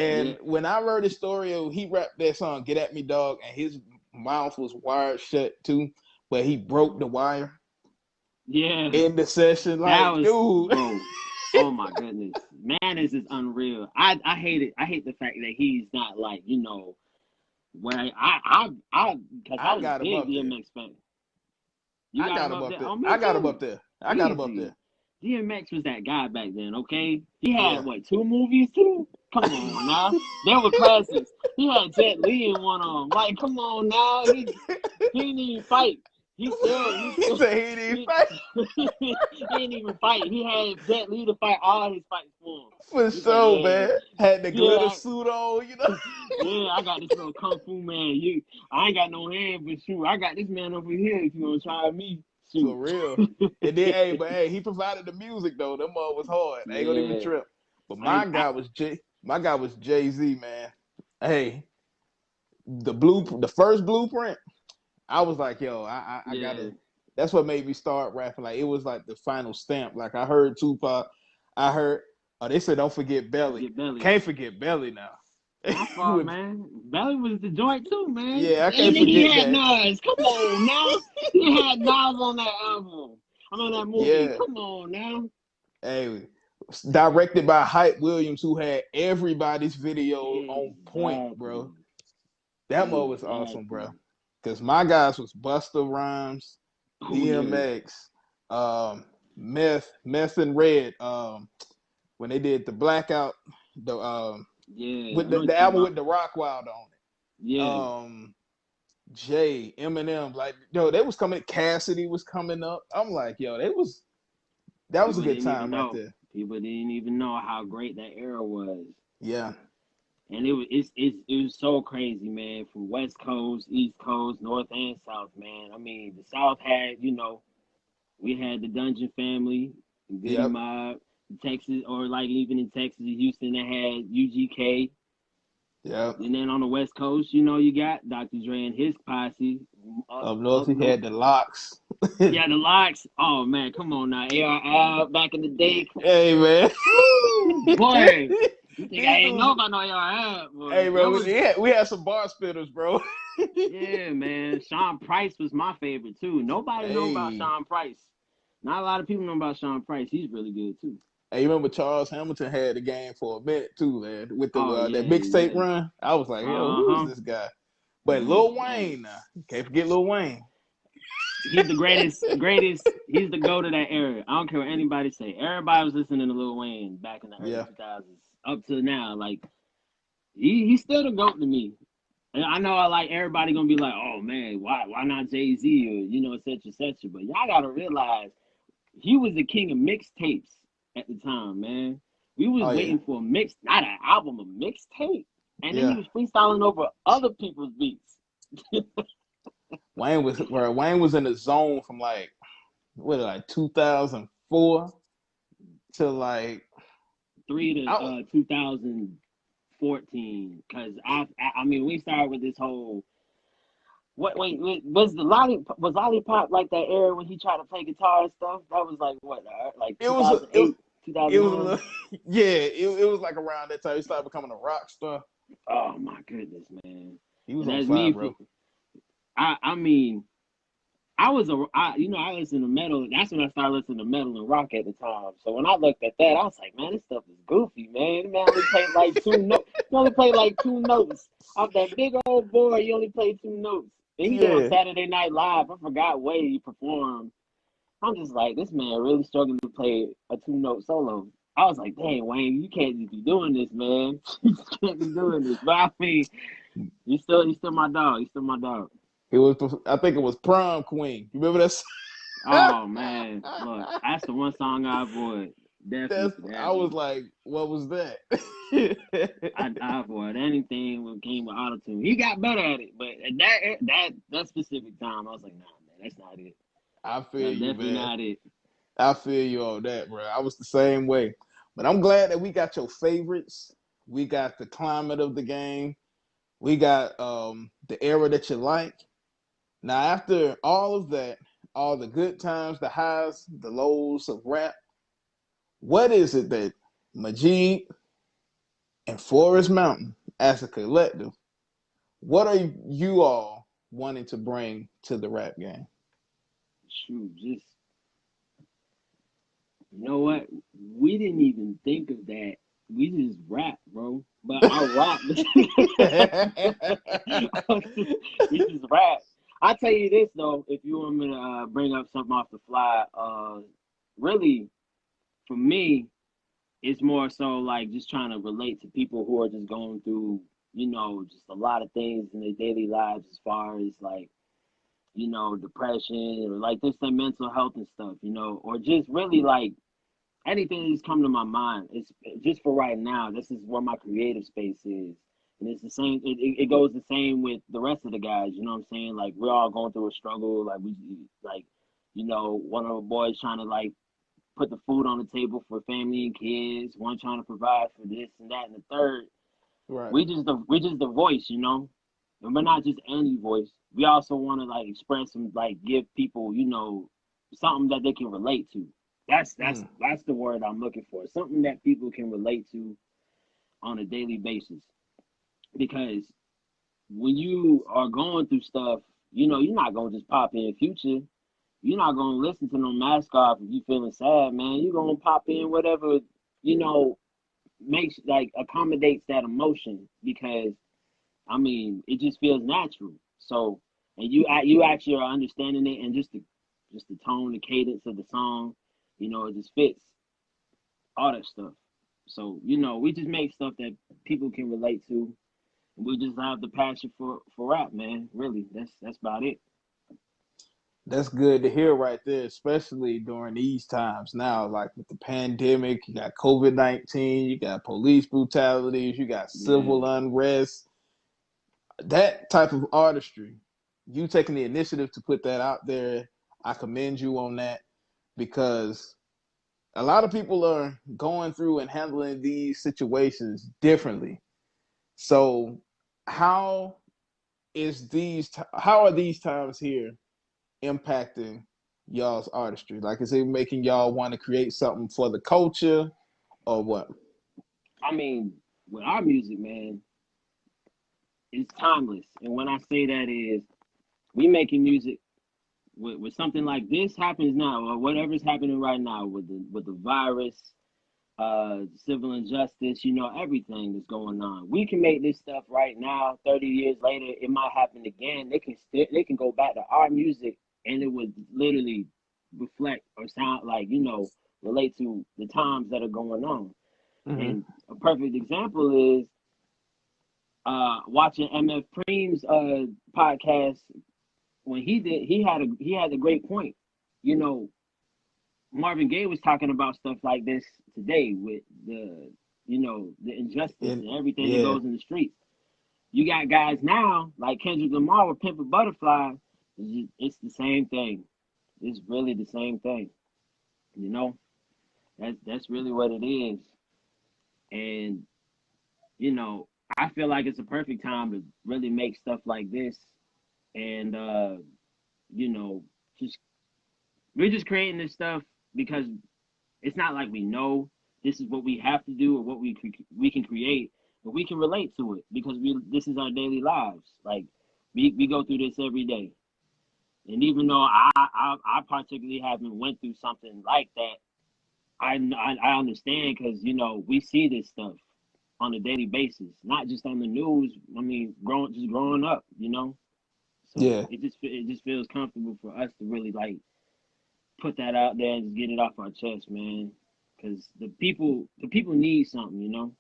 yeah, And when I heard the story of he rapped that song, Get At Me Dog, and his mouth was wired shut too, but he broke the wire yeah. in the session. That Like, was, dude. bro. Oh my goodness, man, this is unreal. I hate it. I hate the fact that he's not like, where because I I was a got him big up there. DMX fan. You I got got him him up up there? there. Oh, me I got him too. up there. I got him up Easy. there. DMX was that guy back then, okay? He had Yeah. what, 2 movies too? Come on now. They were classics. He had Jet Li in one of them. Like, come on now. He didn't even fight. He He still said he didn't he, fight he didn't even fight. He had Jet Li to fight all his fights for him. for He's like, sure, man. Had the glitter yeah, suit on, you know. yeah, I got this little kung fu man. I ain't got no hand, but shoot, I got this man over here. If you gonna try me, shoot. For real. And then, hey, but hey, he provided the music though. That mug was hard. I ain't gonna even Yeah, trip. But and My guy was Jay Z, man. Hey, the first blueprint. I was like, yo, I yeah, gotta. That's what made me start rapping. Like it was like the final stamp. Like I heard Tupac. I heard. Oh, they said don't forget Belly. forget Belly. Can't forget Belly now. My fault, man. Belly was the joint too, man. Yeah, I And can't then he forget had that. Nas. Come on now. He had Nas on that album. I'm on that movie. Yeah. Come on now. Hey, directed by Hype Williams, who had everybody's video on point, bro. Exactly. That mo was awesome, Exactly. bro. Because my guys was Busta Rhymes, Oh yeah. DMX, Meth and Red. When they did the Blackout, the Yeah. with I know what the you're talking album about. with the Rock Wild on it. Yeah. Jay, Eminem, like yo, they was coming. Cassidy was coming up. I'm like, yo, that was a People good didn't even time right know. there. People didn't even know how great that era was. Yeah, And it was so crazy, man. From West Coast, East Coast, North and South, man. I mean, the South had, we had the Dungeon Family, Goody yep, Mob, Texas, or like even in Texas, Houston, they had UGK. yep. And then on the West Coast, you got Dr. Dre and his posse Up north, up he north. had the Locks. Yeah, the Locks. Oh man, come on now, ARL back in the day. Hey man, Woo, boy, you think I these ain't know dudes. about no ARL, boy? Hey That bro, was we had some bar spitters, bro. Yeah, man. Sean Price was my favorite too. Nobody know about Hey, Sean Price. Not a lot of people know about Sean Price. He's really good too. hey, you remember Charles Hamilton had the game for a minute too, man, with the Oh that yeah, mixtape yeah. run. I was like, yo, who is Uh-huh. this guy? But Man, Lil hey. Wayne, now can't forget Lil Wayne. He's the greatest. He's the go to that era. I don't care what anybody say. Everybody was listening to Lil Wayne back in the early Yeah, 2000s up to now. Like he's still the goat to me. And I know like everybody gonna be like, oh man, why not Jay-Z or et cetera, et cetera. But y'all gotta realize he was the king of mixtapes at the time, man. We was Oh yeah, waiting for a mix, not an album, a mixtape. And then he yeah. was freestyling over other people's beats. Wayne was in the zone from like 2004 to like Three to I, 2014. Cause I mean we started with this whole wait was the lollipop like that era when he tried to play guitar and stuff? That was like what like it was a, 2008, it was a 2009. little, yeah, it was like around that time he started becoming a rock star. Oh my goodness, man! He was And on that's fire, me. bro. I mean, I listened to metal. That's when I started listening to metal and rock at the time. So when I looked at that, I was like, man, this stuff is goofy, man. The man only played like two notes. He only played like two notes off that big old board. He only played two notes. And he did on Yeah, Saturday Night Live. I forgot where he performed. I'm just like, this man really struggling to play a two-note solo. I was like, dang, Wayne, you can't just be doing this, man. You can't be doing this. But I mean, he's still my dog. He's still my dog. it was. I think it was Prom Queen. You remember that? Oh man, look, that's the one song I avoid. Definitely for I that was one. like, what was that? I avoid anything that came with autotune. He got better at it, but at that specific time, I was like, nah, man, that's not it. I feel That's you, definitely man. not it. I feel you on that, bro. I was the same way. But I'm glad that we got your favorites. We got the climate of the game. We got the era that you like. Now, after all of that, all the good times, the highs, the lows of rap, what is it that Majeed and Forest Mountain, as a collective, what are you all wanting to bring to the rap game? Shoot, just you know what? We didn't even think of that. We just rap, bro. But I rap. We just rap. I'll tell you this though, if you want me to bring up something off the fly, really for me, it's more so like just trying to relate to people who are just going through, just a lot of things in their daily lives as far as like, depression or like just their mental health and stuff, or just really like anything that's come to my mind. It's just for right now. This is where my creative space is, and it's the same. It goes the same with the rest of the guys. You know what I'm saying? Like we're all going through a struggle. Like one of the boys trying to like put the food on the table for family and kids. One trying to provide for this and that and the third. Right. We just the voice, and we're not just any voice. We also want to like express and like give people, something that they can relate to. That's the word I'm looking for. Something that people can relate to on a daily basis. Because when you are going through stuff, you're not gonna just pop in Future. You're not gonna listen to no Mask Off if you feeling sad, man. You're gonna pop in whatever, makes like accommodates that emotion because I mean it just feels natural. So and you actually are understanding it and just the tone, the cadence of the song, it just fits all that stuff. So, we just make stuff that people can relate to. We just have the passion for rap, man. Really. That's about it. That's good to hear right there, especially during these times now, like with the pandemic, you got COVID-19, you got police brutalities, you got Yeah. civil unrest. That type of artistry, you taking the initiative to put that out there, I commend you on that because a lot of people are going through and handling these situations differently. So, how how are these times here impacting y'all's artistry? Like, is it making y'all want to create something for the culture or what? I mean, with our music, man, it's timeless. And when I say that is we making music with something like this happens now, or whatever's happening right now with the virus, civil injustice, everything that's going on. We can make this stuff right now. 30 years later, it might happen again. They can go back to our music, and it would literally reflect or sound like relate to the times that are going on. Mm-hmm. And a perfect example is watching MF Preem's podcast when he had a great point. You know, Marvin Gaye was talking about stuff like this today with the injustice And and everything that yeah, goes in the streets. You got guys now like Kendrick Lamar with Pimp a Butterfly. It's the same thing. It's really the same thing. You know, that's really what it is. And I feel like it's a perfect time to really make stuff like this. And you know, just we're just creating this stuff because it's not like we know this is what we have to do or what we can create, but we can relate to it because this is our daily lives. Like we go through this every day. And even though I particularly haven't went through something like that, I understand because we see this stuff on a daily basis, not just on the news. I mean, growing up, So yeah, it just feels comfortable for us to really like put that out there and just get it off our chest, man. Because the people need something.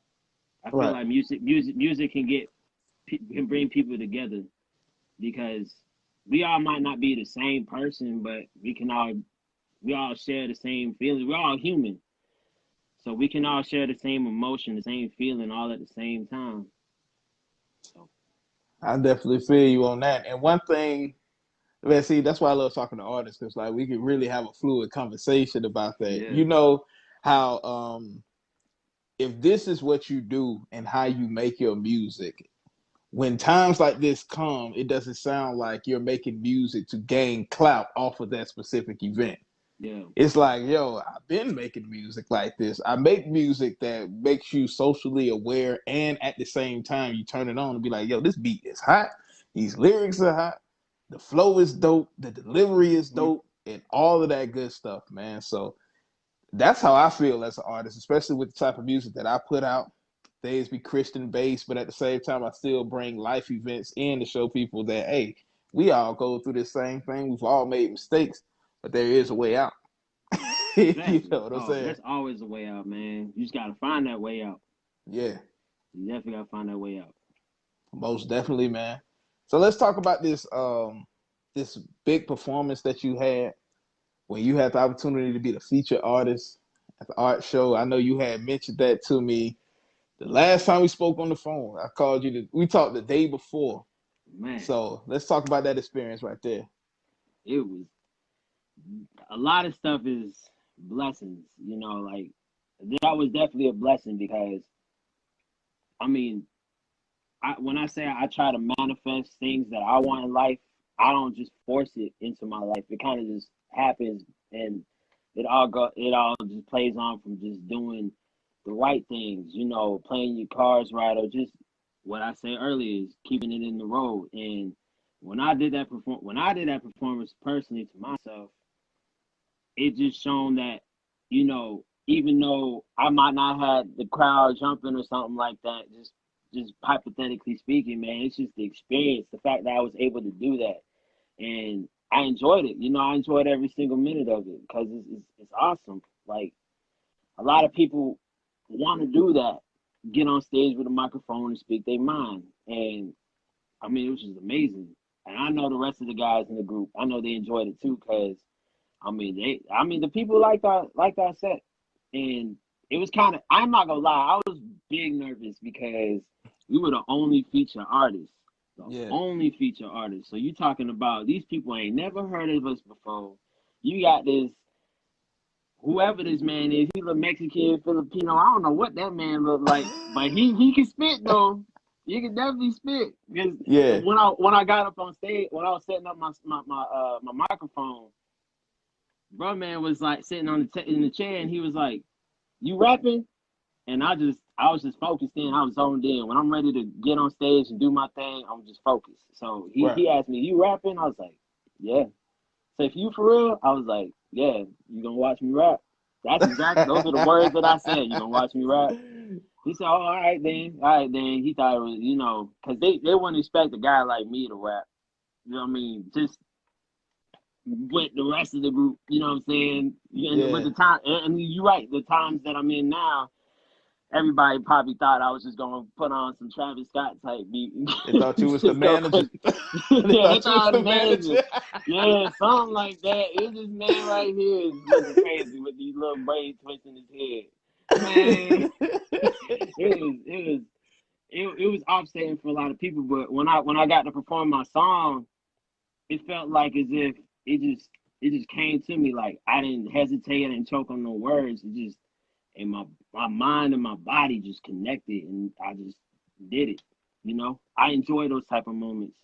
I feel right. like music can bring people together because we all might not be the same person, but we all share the same feelings. We're all human, so we can all share the same emotion, the same feeling, all at the same time. So I definitely feel you on that. And one thing, man, see, that's why I love talking to artists because like we can really have a fluid conversation about that. yeah, You know how if this is what you do and how you make your music, when times like this come, it doesn't sound like you're making music to gain clout off of that specific event. yeah, It's like, yo, I've been making music like this. I make music that makes you socially aware, and at the same time, you turn it on and be like, yo, this beat is hot. These lyrics are hot. The flow is dope. The delivery is mm, dope, and all of that good stuff, man. So that's how I feel as an artist, especially with the type of music that I put out. Things be Christian based, but at the same time, I still bring life events in to show people that, hey, we all go through this same thing. We've all made mistakes, but there is a way out. You exactly. know what I'm Oh, saying? there's always a way out, man. You just gotta find that way out. Yeah, You definitely gotta find that way out. most definitely, man. So let's talk about this big performance that you had when you had the opportunity to be the featured artist at the art show. I know you had mentioned that to me the last time we spoke on the phone. I called you. We talked the day before. Man, So let's talk about that experience right there. it was a lot of stuff is blessings, like that was definitely a blessing because I mean, when I say I try to manifest things that I want in life, I don't just force it into my life. It kind of just happens, and it all just plays on from just doing the right things, playing your cards right, or just what I said earlier is keeping it in the road. And when I did that performance personally to myself, it just shown that, even though I might not have the crowd jumping or something like that, just hypothetically speaking, man, it's just the experience, the fact that I was able to do that, and I enjoyed it. I enjoyed every single minute of it because it's awesome. Like a lot of people want to do that, get on stage with a microphone and speak their mind, and I mean it was just amazing. And I know the rest of the guys in the group, I know they enjoyed it too because the people like that set, and it was kind of. I'm not gonna lie, I was big nervous because we were the only feature artists, the Yeah. only feature artists. So you talking about these people ain't never heard of us before. You got this whoever this man is. He's a Mexican, Filipino. I don't know what that man looked like, but he can spit though. He can definitely spit because Yeah. when I got up on stage, when I was setting up my microphone, bro man was like sitting on in the chair and he was like, "You rapping?" And I was just focused in. I was zoned in. When I'm ready to get on stage and do my thing, I'm just focused. So he Right. he asked me, "You rapping?" I was like, "Yeah." So if you for real, I was like, "Yeah, you gonna watch me rap?" Those are the words that I said. You gonna watch me rap? He said, "Oh, all right then, all right then." He thought it was, because they wouldn't expect a guy like me to rap. You know what I mean? Just with the rest of the group, you know what I'm saying? And with Yeah. the time, and you're right, the times that I'm in now, everybody probably thought I was just gonna put on some Travis Scott type beat. They thought you was the Just go manager. crazy. They Yeah, they thought you was thought I the was the manager. manager. Yeah, something like that. It's this man right here is looking crazy with these little braids twisting his head. Man, it was offsetting for a lot of people. But when I got to perform my song, it felt like as if it just came to me. Like I didn't hesitate, I didn't choke on no words. It just and my mind and my body just connected, and I just did it. You know, I enjoy those type of moments.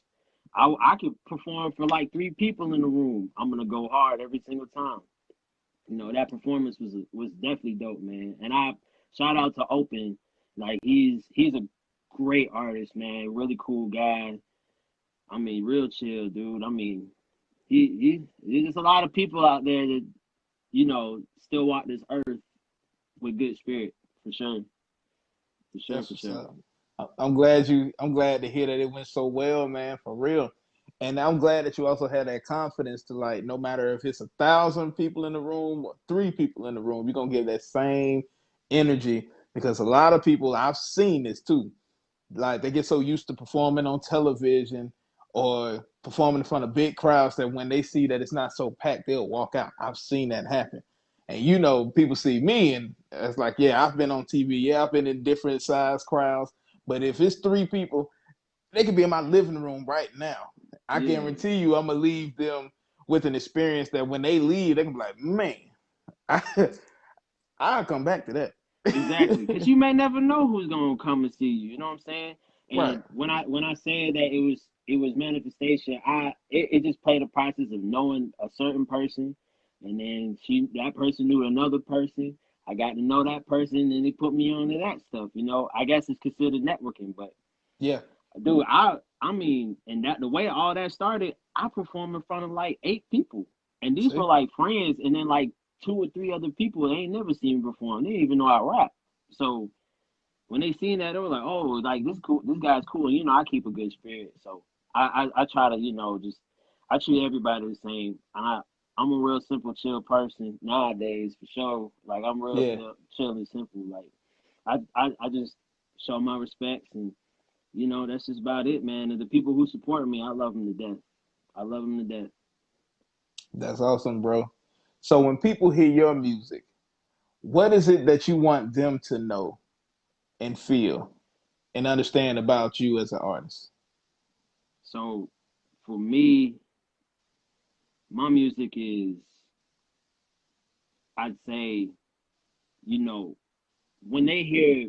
I could perform for like 3 people in the room. I'm gonna go hard every single time. You know, that performance was definitely dope, man. And I shout out to Open. Like he's a great artist, man. Really cool guy. I mean, real chill, dude. I mean, there's a lot of people out there that still walk this earth with good spirit, for sure, for sure, That's for what's sure. up. I'm glad to hear that it went so well, man, for real. And I'm glad that you also had that confidence to, like, no matter if it's 1,000 people in the room or 3 people in the room, you're gonna give that same energy, because a lot of people, I've seen this too, like they get so used to performing on television or performing in front of big crowds that when they see that it's not so packed, they'll walk out. I've seen that happen. And people see me and it's like, yeah, I've been on TV, yeah, I've been in different size crowds, but if it's 3 people, they could be in my living room right now. I Yeah, guarantee you I'm gonna leave them with an experience that when they leave, they can be like, man, I, I'll come back to exactly. Because that. you may never know who's gonna come and see you. You know what I'm saying? Right. And when I said that it was manifestation, it just played a process of knowing a certain person, and then that person knew another person. I got to know that person, and they put me on to that stuff. You know, I guess it's considered networking, but Yeah. dude, I mean, and that the way all that started, I performed in front of like 8 people, and these were See? like friends, and then like 2 or 3 other people they ain't never seen me perform. They didn't even know I rap. So when they seen that, they were like, "Oh, like this cool. This guy's cool." And, I keep a good spirit, so I try to just I treat everybody the same. I'm a real simple, chill person nowadays for sure. Like I'm real Yeah. chill and simple. Like I just show my respects and that's just about it, man. And the people who support me, I love them to death. I love them to death. That's awesome, bro. So when people hear your music, what is it that you want them to know and feel and understand about you as an artist? So for me, my music is, I'd say, you know, when they hear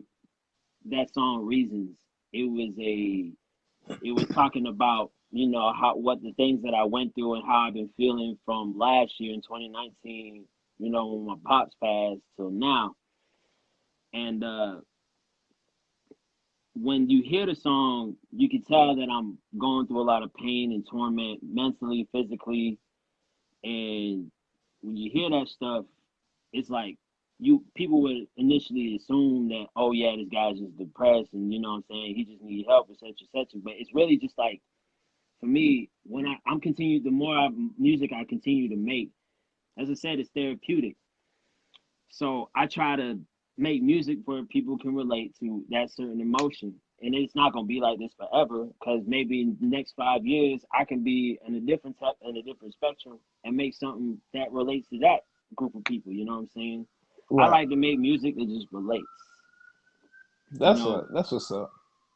that song Reasons, it was talking about, how what the things that I went through and how I've been feeling from last year in 2019, when my pops passed till now. And when you hear the song, you can tell that I'm going through a lot of pain and torment mentally, physically. And when you hear that stuff, it's like people would initially assume that, oh yeah, this guy's just depressed and you know what I'm saying, he just needs help, etc. etc. But it's really just like, for me, when I'm continued, the more music I continue to make, as I said, it's therapeutic. So I try to make music where people can relate to that certain emotion. And it's not gonna be like this forever, because maybe in the next 5 years I can be in a different type, in a different spectrum, and make something that relates to that group of people. You know what I'm saying? I Right. like to make music that just relates. You That's know, what. That's what's up.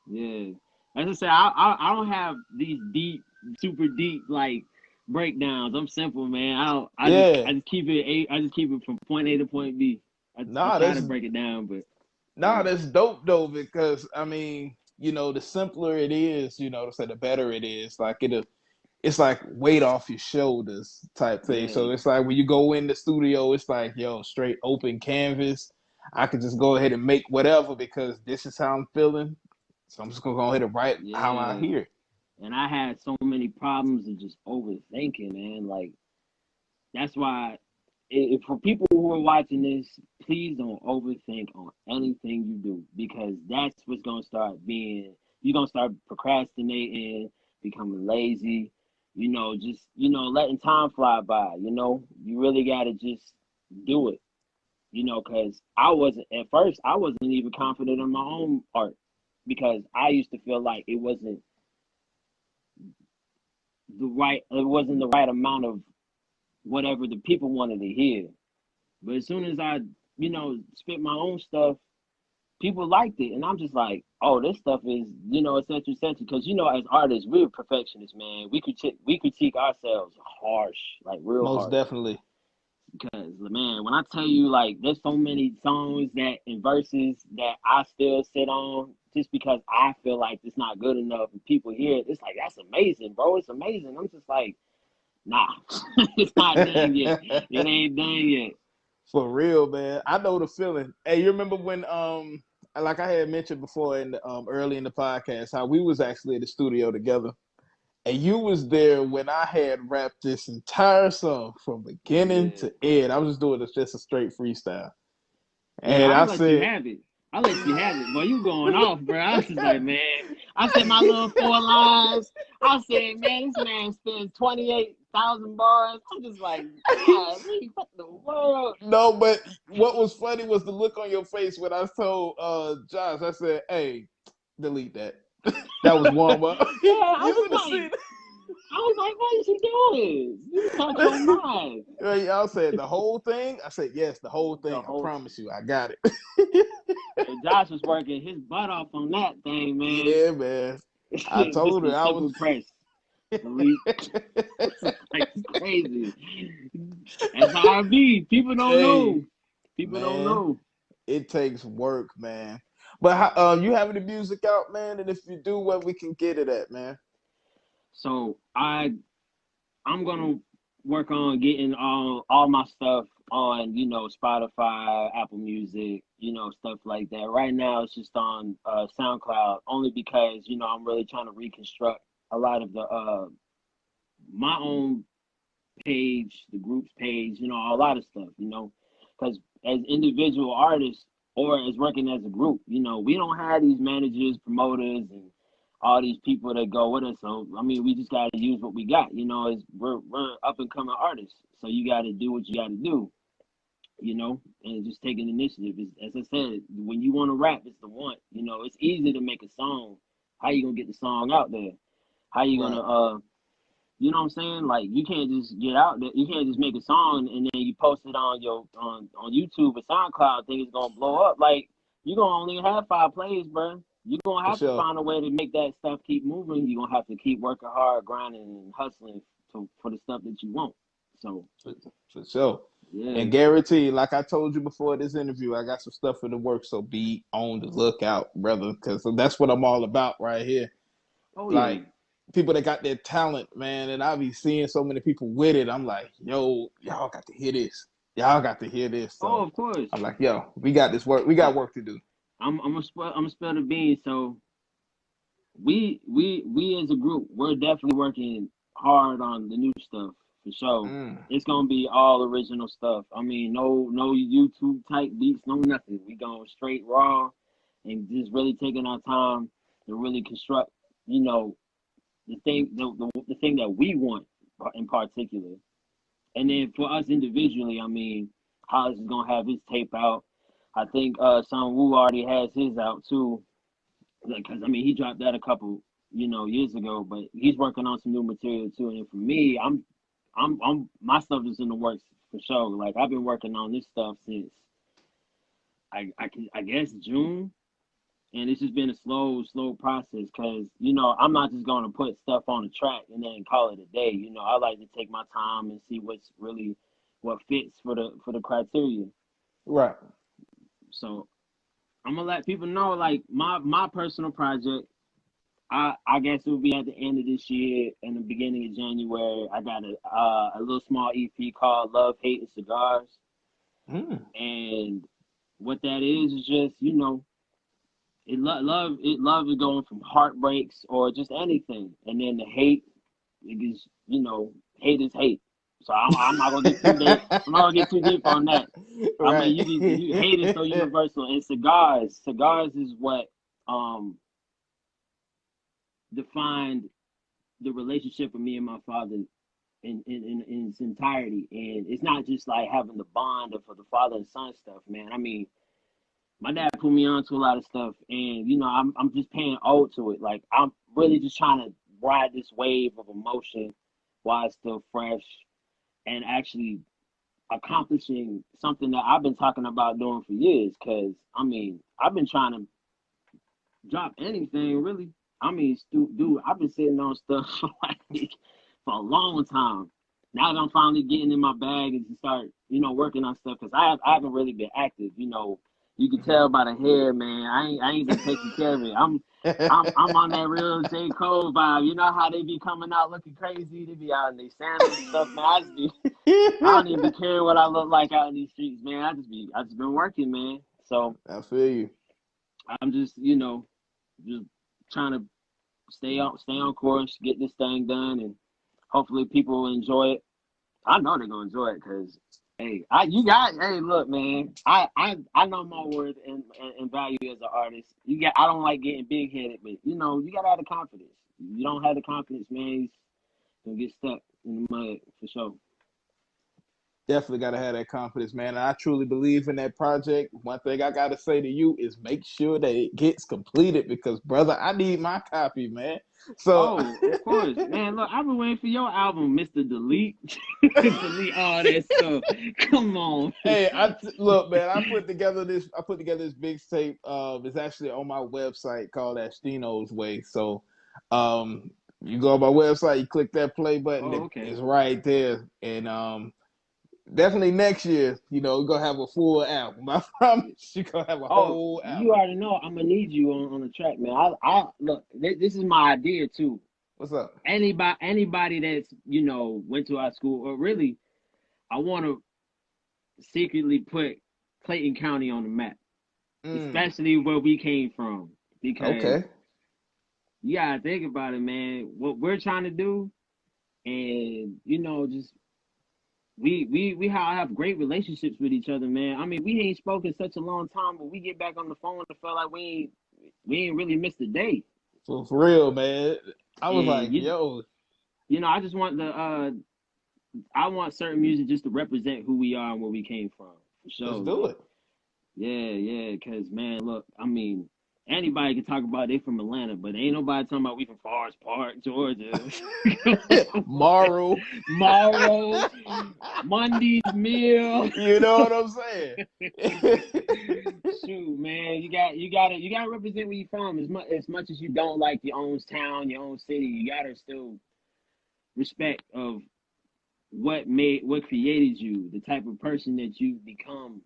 yeah. As I said, I don't have these deep, super deep like breakdowns. I'm simple, man. I don't. Yeah. I just keep it I just keep it from point A to point B. I Nah, try that's to break it down, but nah, yeah, that's dope though, because I mean, the simpler it is, to say the better it is. Like it's like weight off your shoulders type thing. yeah, So it's like when you go in the studio, it's like, yo, straight open canvas. I could just go ahead and make whatever because this is how I'm feeling. So I'm just gonna go ahead and write how I yeah. hear it. And I had so many problems of just overthinking, man. Like that's why, for people who are watching this, please don't overthink on anything you do, because that's what's gonna start being. You're gonna start procrastinating, becoming lazy. Just letting time fly by. You really gotta just do it. You know, because I wasn't at first. I wasn't even confident in my own art because I used to feel like it wasn't it wasn't the right amount of whatever the people wanted to hear. But as soon as I, spit my own stuff, people liked it, and I'm just like, oh, this stuff is, etc., etc. Because as artists, we're perfectionists, man. We critique ourselves harsh, like real Most harsh. definitely. Because man, when I tell you, like, there's so many songs that in verses that I still sit on just because I feel like it's not good enough, and people hear it, it's like, that's amazing, bro. It's amazing. I'm just like, nah, it's not done yet. It ain't done yet. For real, man. I know the feeling. Hey, you remember when like I had mentioned before in the, early in the podcast, how we was actually in the studio together. And you was there when I had rapped this entire song from beginning to end. I was just doing this just a straight freestyle. Yeah, And I I let you said, have it. I let you have it, boy. You going off, bro. I was just like, man. I said my little 4 lines. I said, man, this man spends 28,000 bars. I'm just like, God, what the world? no, but what was funny was the look on your face when I told Josh, I said, hey, delete that. That was warm up. Yeah, I You was should have like, seen what is he doing? You talk your mind. Y'all said the whole thing. I said yes, the whole The thing. I whole promise you, I got it. and Josh was working his butt off on that thing, man. Yeah, man. I Just told her the I was. simple press. Delete. It's like it's crazy. That's how I be. People don't know. Hey, People don't man, know. it takes work, man. But how, you having the music out, man? And if you do, where we can get it at, man? So I'm gonna work on getting all my stuff on, Spotify, Apple Music, stuff like that. Right now it's just on SoundCloud, only because, I'm really trying to reconstruct a lot of the my own page, the group's page, a lot of stuff, because as individual artists or as working as a group, we don't have these managers, promoters, and all these people that go with us. So I mean, we just got to use what we got. As we're up and coming artists, so you got to do what you got to do. And just take an initiative. As I said, when you want to rap, it's the want. It's easy to make a song. How you gonna get the song out there? How you Right. gonna you know what I'm saying? Like, you can't just get out there. You can't just make a song and then you post it on your on YouTube or SoundCloud. Think it's gonna blow up. Like, you gonna only have 5 plays, bro. You're gonna For have to sure. find a way to make that stuff keep moving. You're gonna have to keep working hard, grinding, and hustling for the stuff that you want. So For sure. yeah. And guarantee, like I told you before this interview, I got some stuff in the works. So be on the lookout, brother, because that's what I'm all about right here. Oh yeah. Like, people that got their talent, man, and I be seeing so many people with it. I'm like, yo, y'all got to hear this. Y'all got to hear this. Oh, So of course. I'm like, yo, we got this work. We got But work to do. I'm gonna spill the beans. So we as a group, we're definitely working hard on the new stuff for sure. Mm. It's gonna be all original stuff. I mean, no YouTube type beats, no nothing. We going straight raw and just really taking our time to really construct, the thing that we want in particular. And then for us individually, I mean, Hollis is gonna have his tape out. I think Son Wu already has his out too. Because I mean, he dropped that a couple, years ago. But he's working on some new material too. And for me, my stuff is in the works for sure. Like, I've been working on this stuff since I guess June, and it's just been a slow process. Because I'm not just gonna put stuff on the track and then call it a day. I like to take my time and see what fits for the criteria. Right. So I'm gonna let people know, like, my personal project. I guess it will be at the end of this year and the beginning of January. I got a little small EP called Love, Hate, and Cigars. Mm. And what that is just, love is going from heartbreaks or just anything. And then the hate is, hate is hate. So I'm not gonna get too deep. I'm not gonna get too deep on that. I Right. mean, you hate is so universal. And cigars is what defined the relationship of me and my father in its entirety. And it's not just like having the bond of for the father and son stuff, man. I mean, my dad put me on to a lot of stuff, and I'm just paying ode to it. Like I'm really just trying to ride this wave of emotion while it's still fresh, and actually accomplishing something that I've been talking about doing for years. Cause I mean, I've been trying to drop anything really. I mean, dude, I've been sitting on stuff for for a long time. Now that I'm finally getting in my bag and to start, working on stuff, because I haven't really been active. You can tell by the hair, man. I ain't been taking care of it. I'm on that real J. Cole vibe. You know how they be coming out looking crazy? They be out in their sandals and stuff, man. I don't even be caring what I look like out in these streets, man. I just been working, man. So I feel you. I'm just, just trying to stay on course, get this thing done, and hopefully people will enjoy it. I know they're gonna enjoy it because, hey, look, man, I know my worth and value as an artist. I don't like getting big headed, but you gotta have the confidence. You don't have the confidence, man, you're gonna get stuck in the mud for sure. Definitely got to have that confidence, man. And I truly believe in that project. One thing I got to say to you is make sure that it gets completed because, brother, I need my copy, man. So, of course, man. Look, I've been waiting for your album, Mr. Delete. Delete all that stuff. Come on. Hey, look, man. I put together this mixtape. It's actually on my website called Ashtino's Way. So, you go on my website, you click that play button. Okay. It's right there, and definitely next year, we're gonna have a full album. I promise you're gonna have a whole album. You already know I'm gonna need you on the track, man. I look, this is my idea too. What's up? Anybody that's went to our school, or really, I want to secretly put Clayton County on the map, especially where we came from, because you gotta think about it, man. What we're trying to do, and just. We have great relationships with each other, man. I mean, we ain't spoken such a long time, but we get back on the phone and felt like we ain't really missed a day. For real, man. I was like, yo. I just want I want certain music just to represent who we are and where we came from. For sure. Let's do it. Yeah, because, man, look, I mean, anybody can talk about they from Atlanta, but ain't nobody talking about we from Forest Park, Georgia. Morrow, Monday's Mill. You know what I'm saying? Shoot, man, you gotta represent where you from. As much as you don't like your own town, your own city, you gotta still respect of what created you, the type of person that you've become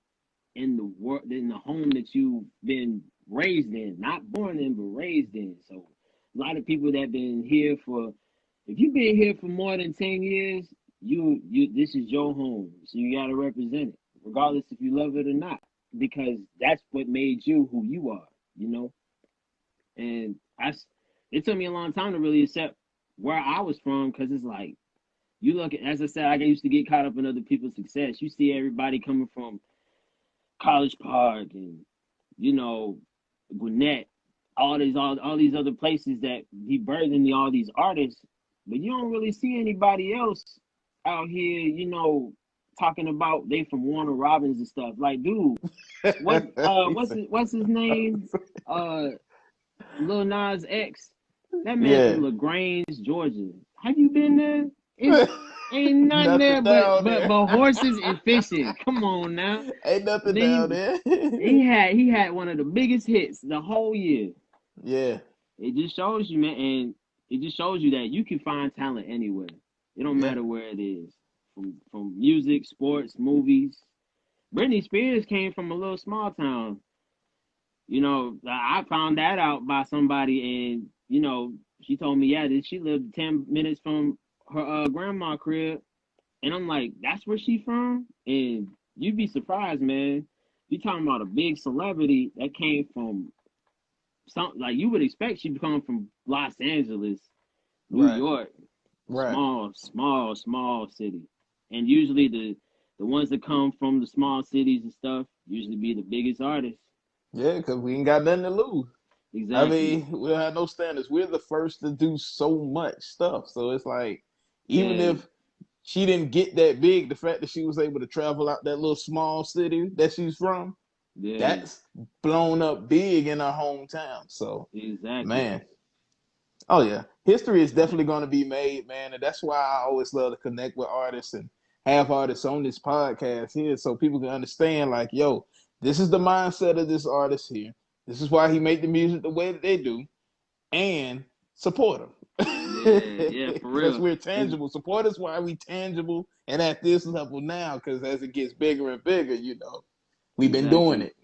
in the world, in the home that you've been raised in, not born in, but raised in. So a lot of people that been here if you've been here for more than 10 years, you this is your home. So you gotta represent it, regardless if you love it or not, because that's what made you who you are, And it took me a long time to really accept where I was from, because it's like, you look at, as I said, I used to get caught up in other people's success. You see everybody coming from College Park and Gwinnett, all these other places that be birthing all these artists, but you don't really see anybody else out here, talking about they from Warner Robins and stuff. Like, dude, what's his name? Lil Nas X. That man from LaGrange, Georgia. Have you been there? Ain't nothing there but horses and fishing. Come on now. Ain't nothing down there. he had one of the biggest hits the whole year. Yeah. It just shows you, man, and it just shows you that you can find talent anywhere. It don't matter where it is. From music, sports, movies. Britney Spears came from a little small town. I found that out by somebody, and she told me, that she lived 10 minutes from her grandma crib, and I'm like, that's where she from? And you'd be surprised, man. You talking about a big celebrity that came from something like you would expect she'd come from Los Angeles, New York, small city, and usually the ones that come from the small cities and stuff usually be the biggest artists. Yeah, because we ain't got nothing to lose. Exactly. I mean, we don't have no standards. We're the first to do so much stuff, so it's like, even if she didn't get that big. The fact that she was able to travel out that little small city that she's from, Yeah, that's blown up big in her hometown. So, exactly. man, oh yeah, history is definitely going to be made, man, and that's why I always love to connect with artists and have artists on this podcast here, so people can understand. Like, yo, this is the mindset of this artist here. This is why he make the music the way that they do, and support him. Yeah, for Because real. we're tangible. Support is why we tangible and at this level now. Because as it gets bigger and bigger, we've been doing Exactly. it.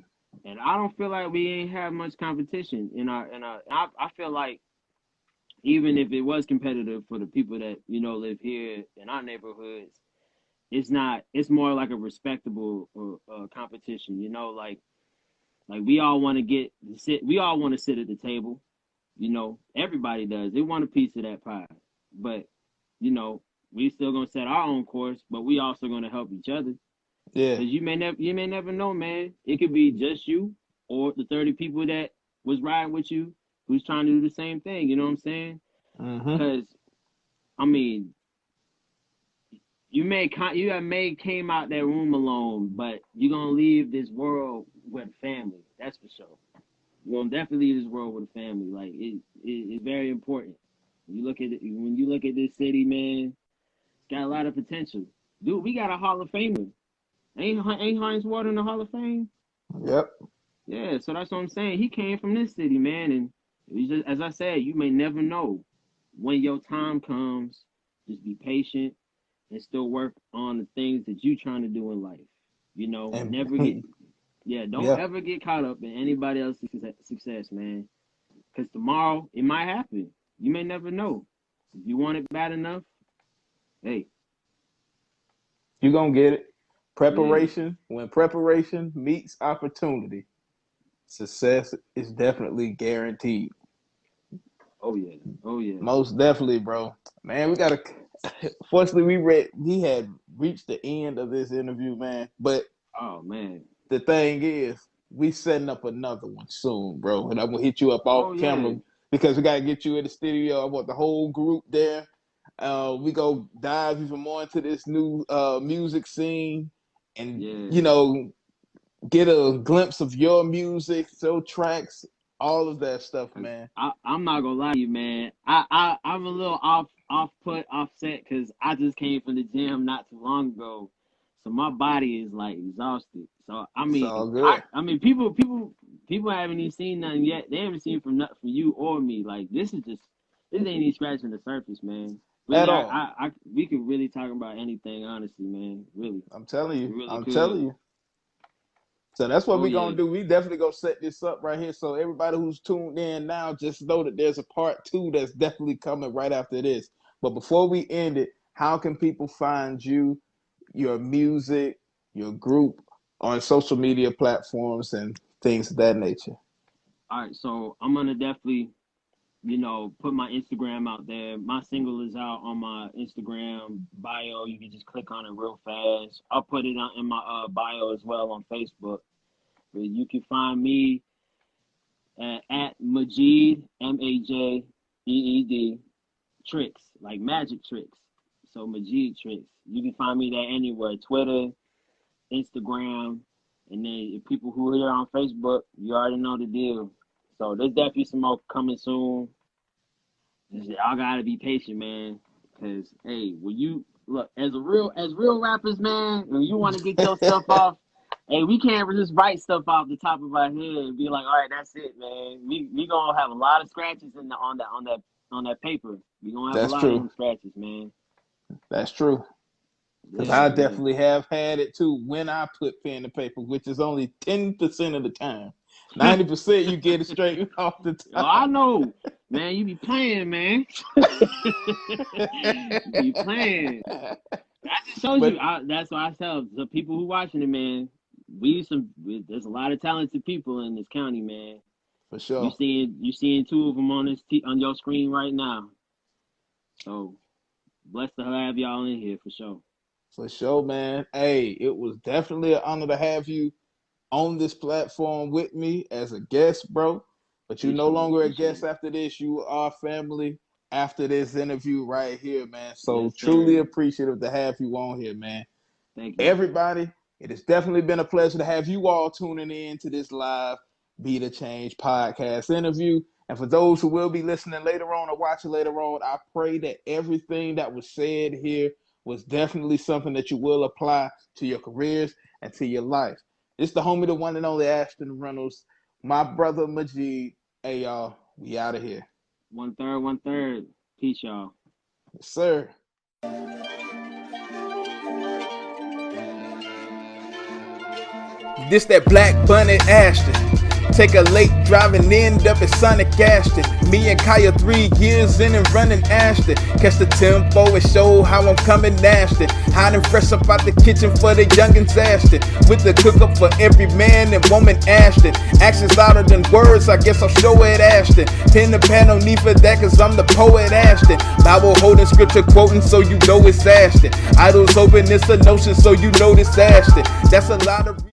And I don't feel like we ain't have much competition in our. I feel like even if it was competitive for the people that live here in our neighborhoods, it's not. It's more like a respectable competition. Like we all want to sit. We all want to sit at the table. Everybody does. They want a piece of that pie, but we still gonna set our own course. But we also gonna help each other. Yeah. Because you may never know, man. It could be just you or the 30 people that was riding with you who's trying to do the same thing. You know what I'm saying? Mm-hmm. Because I mean, you came out that room alone, but you're gonna leave this world with a family. That's for sure. You're gonna definitely leave this world with a family. Like it's very important. When you look at this city, man, it's got a lot of potential. Dude, we got a Hall of Famer. Ain't Heinz Ward in the Hall of Fame? Yep. Yeah, so that's what I'm saying. He came from this city, man, and as I said, you may never know when your time comes. Just be patient and still work on the things that you're trying to do in life. And Never get don't yeah, ever get caught up in anybody else's success, man. Because tomorrow it might happen. You may never know. If you want it bad enough, hey, you're gonna get it. yeah, Preparation. When preparation meets opportunity, success is definitely guaranteed. oh yeah, oh yeah, Most definitely, bro. Man, we gotta. Fortunately, we had reached the end of this interview, man. But oh man, the thing is, we setting up another one soon, bro. And I'm gonna hit you up oh off yeah, camera because we gotta get you in the studio. I want the whole group there. We go dive even more into this new music scene, and yeah. get a glimpse of your music, your tracks, all of that stuff, Cause man. I'm not gonna lie to you, man. I'm a little offset because I just came from the gym not too long ago, so my body is like exhausted. So I It's mean, all good. people haven't even seen nothing yet. They haven't seen from you or me. Like this ain't even scratching the surface, man. At Really, all. we could really talk about anything, honestly, man. Really, I'm telling we you. really I'm could. telling you. So that's what Oh we're yeah. gonna do. We definitely gonna set this up right here. So everybody who's tuned in now, just know that there's a part two that's definitely coming right after this. But before we end it, how can people find you, your music, your group on social media platforms and things of that nature? All right, so I'm gonna definitely put my Instagram out there. My single is out on my Instagram bio. You can just click on it real fast. I'll put it in my bio as well on Facebook. But you can find me at Majeed, Majeed, tricks, like magic tricks. So Majeed tricks. You can find me there anywhere, Twitter, Instagram, and then if people who are here on Facebook, you already know the deal. So there's definitely some more coming soon. Y'all gotta be patient, man. Cause hey, when you look as real rappers, man, when you want to get your stuff off, hey, we can't just write stuff off the top of our head and be like, all right, that's it, man. We gonna have a lot of scratches on that paper. We gonna have a That's lot of true. them scratches, man. That's true. Because Yeah, I man. definitely have had it too when I put pen to paper, which is only 10% of the time. 90% you get it straight off the Oh, I top. know, man. You be playing, man. You be playing. That just shows you. But That's why I tell the people who watching it, man. There's a lot of talented people in this county, man. for You sure. seeing you seeing two of them on your screen right now. So blessed to have y'all in here for sure. For sure, man. Hey, it was definitely an honor to have you on this platform with me as a guest, bro. But you're no Appreciate it. longer a Appreciate guest it. after this. You are family. after this interview right here, man. So Yes, truly sir. appreciative to have you on here, man. Thank you. Everybody, it has definitely been a pleasure to have you all tuning in to this live Be the Change podcast interview. And for those who will be listening later on or watching later on, I pray that everything that was said here was definitely something that you will apply to your careers and to your life. It's the homie, the one and only Ashton Reynolds, my brother Majeed. Hey, y'all, we out of here. 1/3, 1/3. Peace, y'all. Yes, sir. This that Black Bunny Ashton. Take a late driving, end up at Sonic Ashton. Me and Kaya 3 years in and running Ashton. Catch the tempo and show how I'm coming Ashton. Hiding fresh up out the kitchen for the youngins Ashton. With the cook up for every man and woman Ashton. Actions louder than words, I guess I'll show it Ashton. Pen to pad, no need for that cause I'm the poet Ashton. Bible holding, scripture quoting so you know it's Ashton. Idols hoping it's a notion so you know this Ashton. That's a lot of